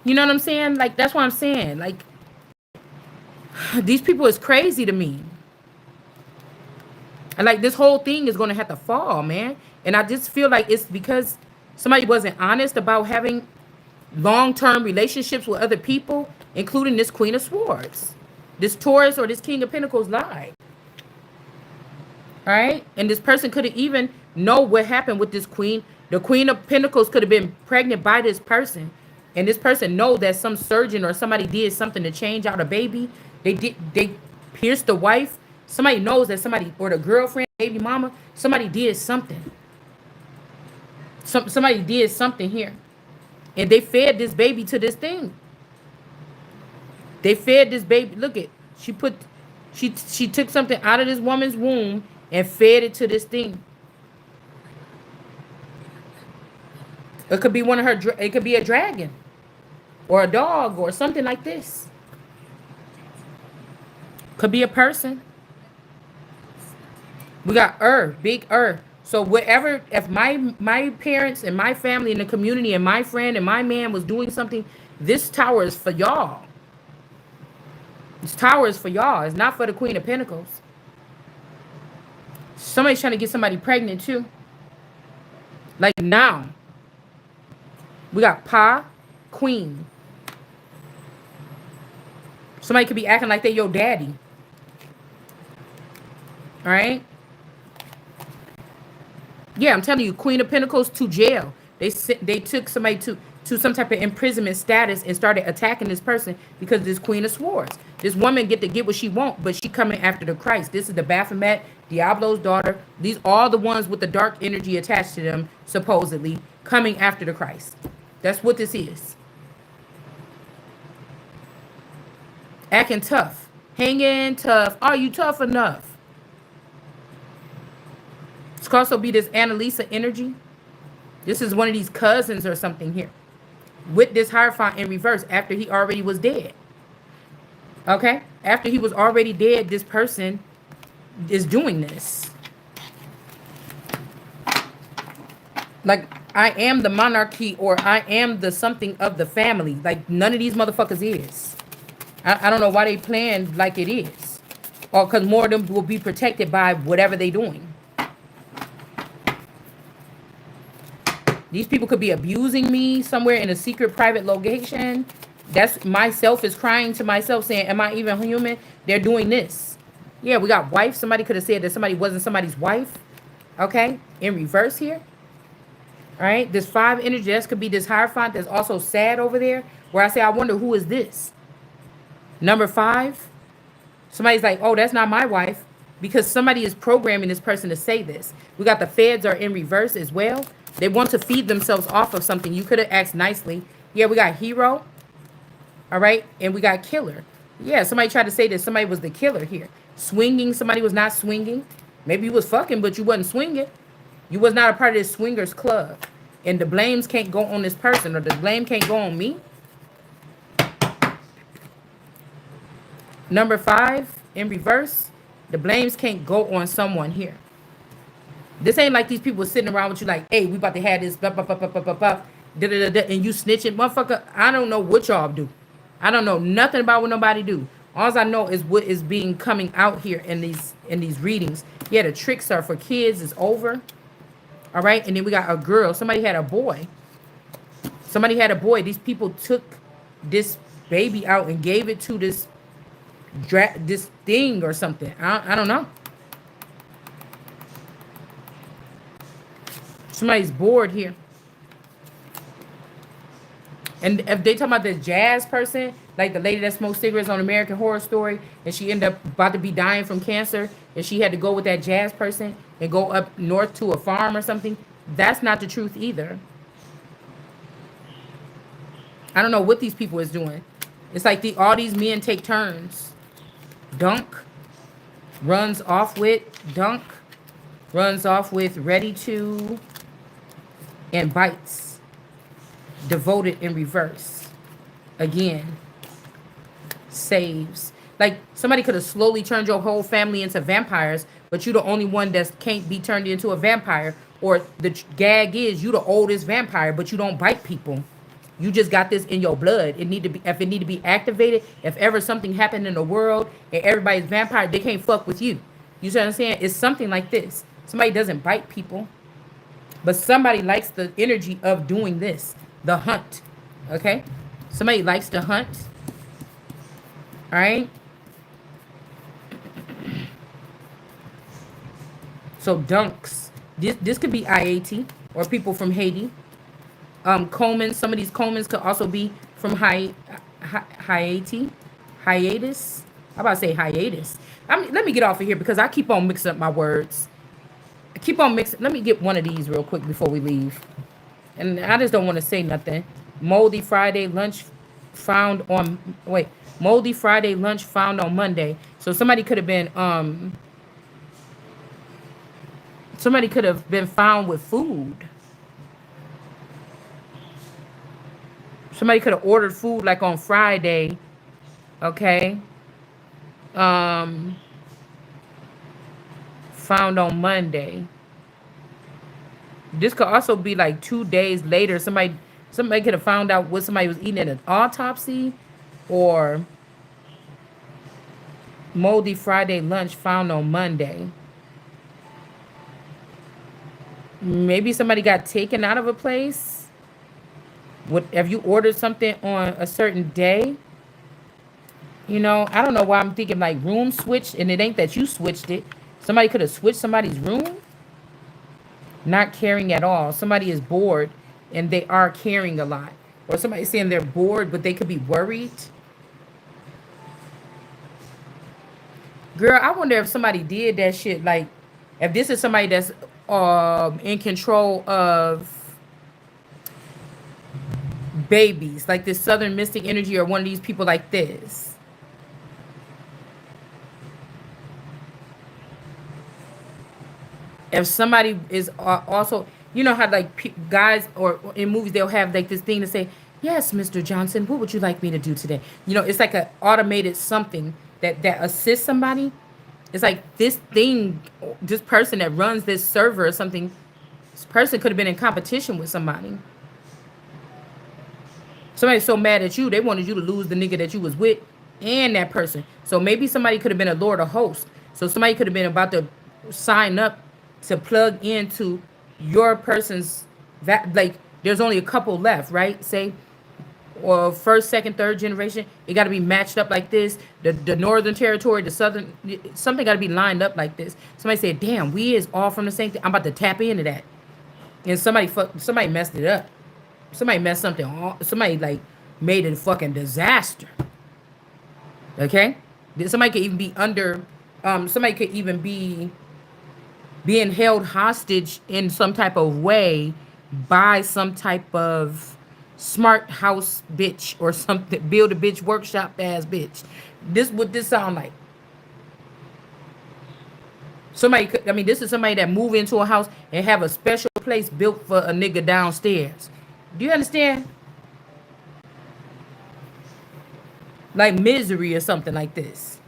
You know what I'm saying? Like, that's what I'm saying. Like, these people is crazy to me. And like, this whole thing is going to have to fall, man. And I just feel like it's because somebody wasn't honest about having long-term relationships with other people, including this Queen of Swords. This Taurus or this King of Pentacles lied. All right? And this person could have even know what happened with this queen. The Queen of Pentacles could have been pregnant by this person. And this person know that some surgeon or somebody did something to change out a baby. They pierced the wife. Somebody knows that somebody, or the girlfriend, baby mama, somebody did something. Somebody did something here. And they fed this baby to this thing. They fed this baby. Look at, she took something out of this woman's womb and fed it to this thing. It could be one of her, it could be a dragon or a dog or something like this. Could be a person. We got big So whatever, if my parents and my family and the community and my friend and my man was doing something, this tower is for y'all. This tower is for y'all. It's not for the Queen of Pentacles. Somebody's trying to get somebody pregnant too. Like now. We got Pa, Queen. Somebody could be acting like they your daddy. All right? Yeah, I'm telling you, Queen of Pentacles to jail. They took somebody to some type of imprisonment status and started attacking this person because this Queen of Swords. This woman get to get what she want, but she coming after the Christ. This is the Baphomet, Diablo's daughter. These all the ones with the dark energy attached to them, supposedly, coming after the Christ. That's what this is. Acting tough. Hanging tough. Are you tough enough? This could also be this Annalisa energy. This is one of these cousins or something here. With this Hierophant in reverse after he already was dead. Okay? After he was already dead, this person is doing this. Like, I am the monarchy, or I am the something of the family. Like, none of these motherfuckers is. I don't know why they playing like it is. or because more of them will be protected by whatever they're doing. These people could be abusing me somewhere in a secret private location. That's myself is crying to myself saying, am I even human? They're doing this. Yeah, we got wife. Somebody could have said that somebody wasn't somebody's wife. Okay, in reverse here. All right, this 5 energy, this could be this Hierophant that's also sad over there, where I say, I wonder who is this? Number 5, somebody's like, oh, that's not my wife, because somebody is programming this person to say this. We got the feds are in reverse as well. They want to feed themselves off of something. You could have asked nicely. Yeah, we got hero. All right, and we got killer. Yeah, somebody tried to say that somebody was the killer here. Swinging, somebody was not swinging. Maybe you was fucking, but you wasn't swinging. You was not a part of this swingers club. And the blames can't go on this person, or the blame can't go on me. Number 5, in reverse, the blames can't go on someone here. This ain't like these people sitting around with you like, hey, we about to have this, blah, blah, blah, blah, blah, blah, blah, da, da, da, da, and you snitching. Motherfucker, I don't know what y'all do. I don't know nothing about what nobody do. All I know is what is being coming out here in these readings. Yeah, the tricks are for kids is over. All right, and then we got a girl. Somebody had a boy. Somebody had a boy. These people took this baby out and gave it to this thing or something. I don't know. Somebody's bored here. And if they talk about the jazz person, like the lady that smoked cigarettes on American Horror Story, and she ended up about to be dying from cancer, and she had to go with that jazz person and go up north to a farm or something, that's not the truth either. I don't know what these people is doing. It's like all these men take turns. Dunk, runs off with, dunk, runs off with, ready to, and bites. Devoted in reverse. Again, saves. Like somebody could have slowly turned your whole family into vampires, but you're the only one that can't be turned into a vampire. Or the gag is you the oldest vampire, but you don't bite people. You just got this in your blood. It need to be, if it need to be activated, if ever something happened in the world and everybody's vampire, they can't fuck with you. You see what I'm saying? It's something like this. Somebody doesn't bite people, but somebody likes the energy of doing this. The hunt. Okay? Somebody likes to hunt. All right? So dunks. This could be IAT or people from Haiti. Coleman. Some of these Colemans could also be from Haiti. Hiatus. I'm about to say hiatus. Let me get off of here because I keep on mixing up my words. I keep on mixing. Let me get one of these real quick before we leave. And I just don't want to say nothing. Moldy Friday lunch found on Moldy Friday lunch found on Monday. So somebody could have been found with food. Somebody could have ordered food like on Friday. Okay. Found on Monday. This could also be like 2 days later. Somebody could have found out what somebody was eating at an autopsy, or moldy Friday lunch found on Monday. Maybe somebody got taken out of a place. Have you ordered something on a certain day? You know, I don't know why I'm thinking like room switched, and it ain't that you switched it. Somebody could have switched somebody's room. Not caring at all. Somebody is bored and they are caring a lot. Or somebody saying they're bored, but they could be worried. Girl, I wonder if somebody did that shit. Like, if this is somebody that's in control of babies, like this Southern Mystic energy, or one of these people like this. If somebody is also, you know how like guys or in movies, they'll have like this thing to say, yes, Mr. Johnson, what would you like me to do today? You know, it's like an automated something that assists somebody. It's like this thing, this person that runs this server or something, this person could have been in competition with somebody. Somebody's so mad at you, they wanted you to lose the nigga that you was with and that person. So maybe somebody could have been a Lord of hosts. So somebody could have been about to sign up to plug into your person's like there's only a couple left, right? Say or first, second, third generation, it got to be matched up like this. The northern territory, the southern, something got to be lined up like this. Somebody said, "Damn, we is all from the same thing." I'm about to tap into that, and somebody messed it up. Somebody messed something. Somebody like made it a fucking disaster. Okay, somebody could even be under. Somebody could even be being held hostage in some type of way by some type of smart house bitch or something, build a bitch workshop ass bitch. This what this sound like. Somebody could, I mean, this is somebody that move into a house and have a special place built for a nigga downstairs. Do you understand? Like Misery or something like this.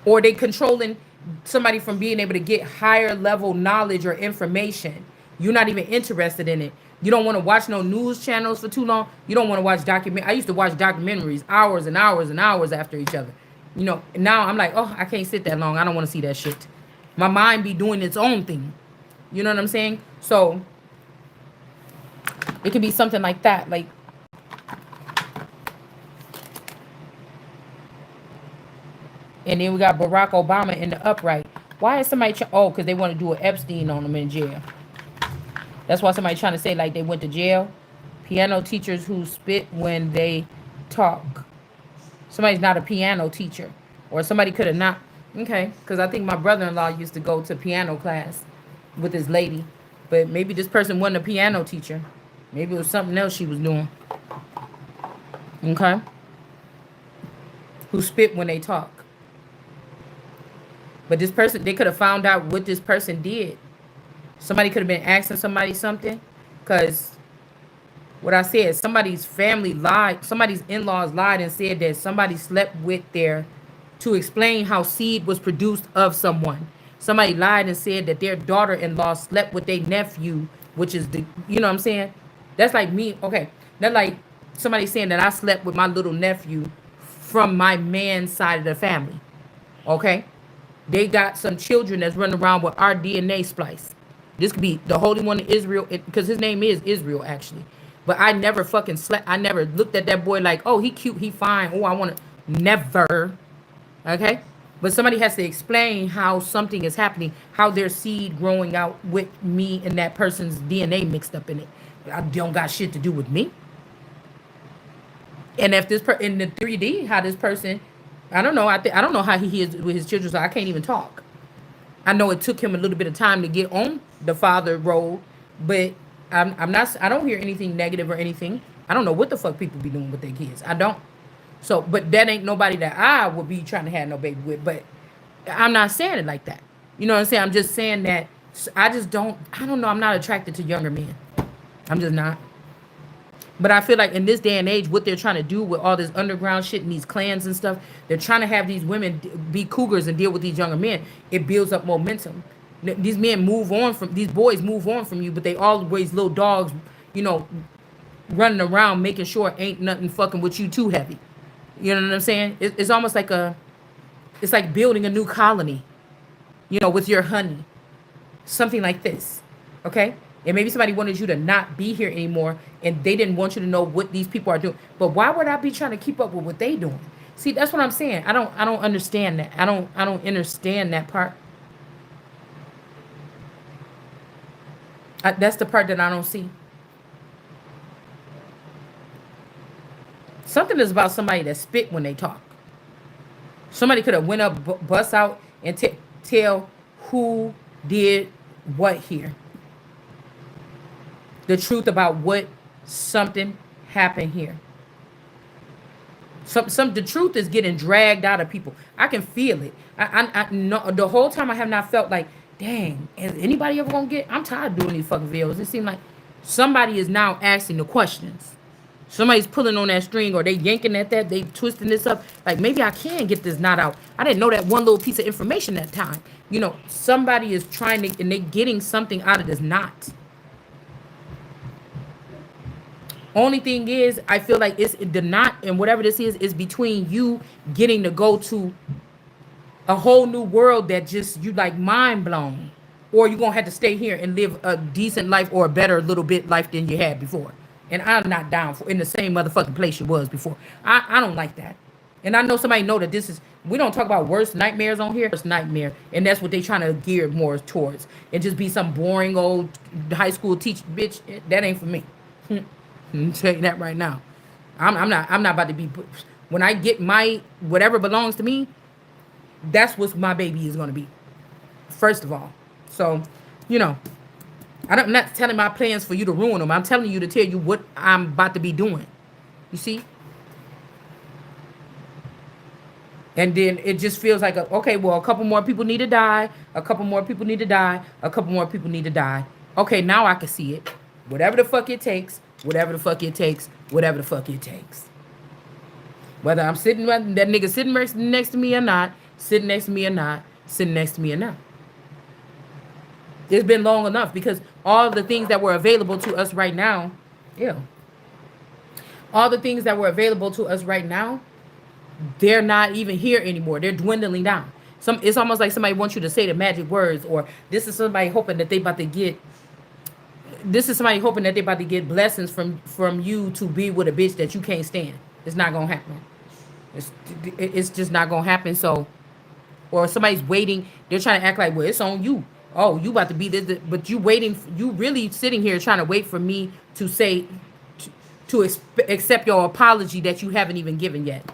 Or they controlling somebody from being able to get higher level knowledge or information. You're not even interested in it. You don't want to watch no news channels for too long. You don't want to watch I used to watch documentaries hours and hours and hours after each other. You know, now I'm like, oh, I can't sit that long. I don't want to see that shit. My mind be doing its own thing. You know what I'm saying? So it could be something like that. Like, and then we got Barack Obama in the upright. Why is somebody oh, because they want to do an Epstein on them in jail. That's why somebody trying to say like they went to jail. Piano teachers who spit when they talk. Somebody's not a piano teacher. Or somebody could have not. Okay, because I think my brother-in-law used to go to piano class with his lady. But maybe this person wasn't a piano teacher. Maybe it was something else she was doing. Okay? Who spit when they talk. But this person, they could have found out what this person did. Somebody could have been asking somebody something. Because what I said, somebody's family lied. Somebody's in-laws lied and said that somebody slept with their, to explain how seed was produced of someone. Somebody lied and said that their daughter-in-law slept with their nephew, which is the, you know what I'm saying? That's like me. Okay. That's like somebody saying that I slept with my little nephew from my man's side of the family. Okay. They got some children that's running around with our DNA splice. This could be the Holy One of Israel, because his name is Israel, actually. But I never fucking slept. I never looked at that boy like, oh, he cute, he fine. Oh, I want to. Never. Okay? But somebody has to explain how something is happening, how their seed growing out with me and that person's DNA mixed up in it. I don't got shit to do with me. And if this in the 3D, how this person, I don't know. I don't know how he is with his children, so I can't even talk. I know it took him a little bit of time to get on the father role, but I'm not. I don't hear anything negative or anything. I don't know what the fuck people be doing with their kids. I don't. So, but that ain't nobody that I would be trying to have no baby with. But I'm not saying it like that. You know what I'm saying? I'm just saying that I just don't. I don't know. I'm not attracted to younger men. I'm just not. But I feel like in this day and age, what they're trying to do with all this underground shit and these clans and stuff, they're trying to have these women be cougars and deal with these younger men. It builds up momentum. These men move on from, these boys move on from you, but they always little dogs, you know, running around making sure ain't nothing fucking with you too heavy. You know what I'm saying? It's almost like it's like building a new colony, you know, with your honey. Something like this, okay? And maybe somebody wanted you to not be here anymore, and they didn't want you to know what these people are doing. But why would I be trying to keep up with what they doing? See, that's what I'm saying. I don't understand that. I don't understand that part. That's the part that I don't see. Something is about somebody that spit when they talk. Somebody could have went up, bust out, and tell who did what here. The truth about what something happened here. The truth is getting dragged out of people. I can feel it. I know the whole time I have not felt like, dang, is anybody ever gonna get? I'm tired of doing these fucking videos. It seems like somebody is now asking the questions. Somebody's pulling on that string, or they yanking at that, they twisting this up. Like, maybe I can get this knot out. I didn't know that one little piece of information that time. You know, somebody is trying to, and they getting something out of this knot. Only thing is, I feel like it's the knot and whatever this is between you getting to go to a whole new world that just you like mind blown, or you're gonna have to stay here and live a decent life or a better little bit life than you had before. And I'm not down for in the same motherfucking place you was before. I don't like that. And I know somebody know that this is we don't talk about worst nightmares on here. Worst nightmare, and that's what they trying to gear more towards. And just be some boring old high school teacher bitch. That ain't for me. I'm telling you that right now. I'm not about to be. When I get my whatever belongs to me, that's what my baby is going to be, first of all. So, you know, I'm not telling my plans for you to ruin them. I'm telling you to tell you what I'm about to be doing. You see? And then it just feels like, okay, well, a couple more people need to die. A couple more people need to die. A couple more people need to die. Okay, now I can see it. Whatever the fuck it takes. Whatever the fuck it takes. Whatever the fuck it takes. Whether I'm sitting, that nigga sitting next to me or not, sitting next to me or not, sitting next to me or not. It's been long enough because all the things that were available to us right now, yeah, all the things that were available to us right now, they're not even here anymore. They're dwindling down. It's almost like somebody wants you to say the magic words, or this is somebody hoping that they about to get. This is somebody hoping that they about to get blessings from you to be with a bitch that you can't stand. It's not gonna happen. It's just not gonna happen. So, or somebody's waiting. They're trying to act like, well, it's on you. Oh, you about to be this, but you waiting. You really sitting here trying to wait for me to say, to accept your apology that you haven't even given yet.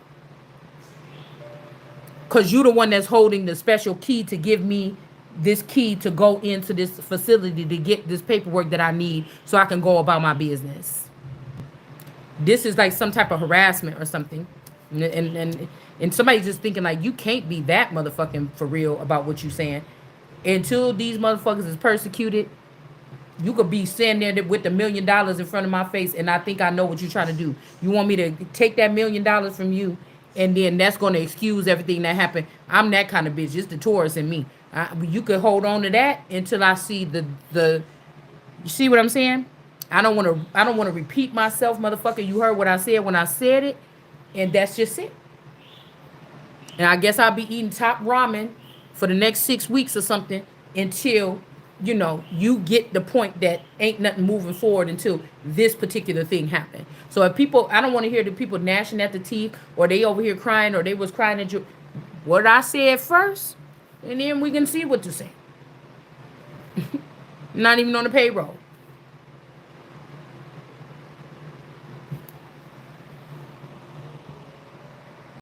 Cause you the one that's holding the special key to give me this key to go into this facility to get this paperwork that I need so I can go about my business. This is like some type of harassment or something. And somebody's just thinking like you can't be that motherfucking for real about what you saying. Until these motherfuckers is persecuted, you could be standing there with $1 million in front of my face and I think I know what you're trying to do. You want me to take that $1 million from you and then that's going to excuse everything that happened. I'm that kind of bitch. It's the Taurus in me. You could hold on to that until I see the you see what I'm saying? I don't want to repeat myself, motherfucker. You heard what I said when I said it, and that's just it. And I guess I'll be eating top ramen for the next 6 weeks or something until, you know, you get the point that ain't nothing moving forward until this particular thing happened. So if people, I don't want to hear the people gnashing at the teeth or they over here crying or they was crying at you. What I said first, and then we can see what to say. Not even on the payroll.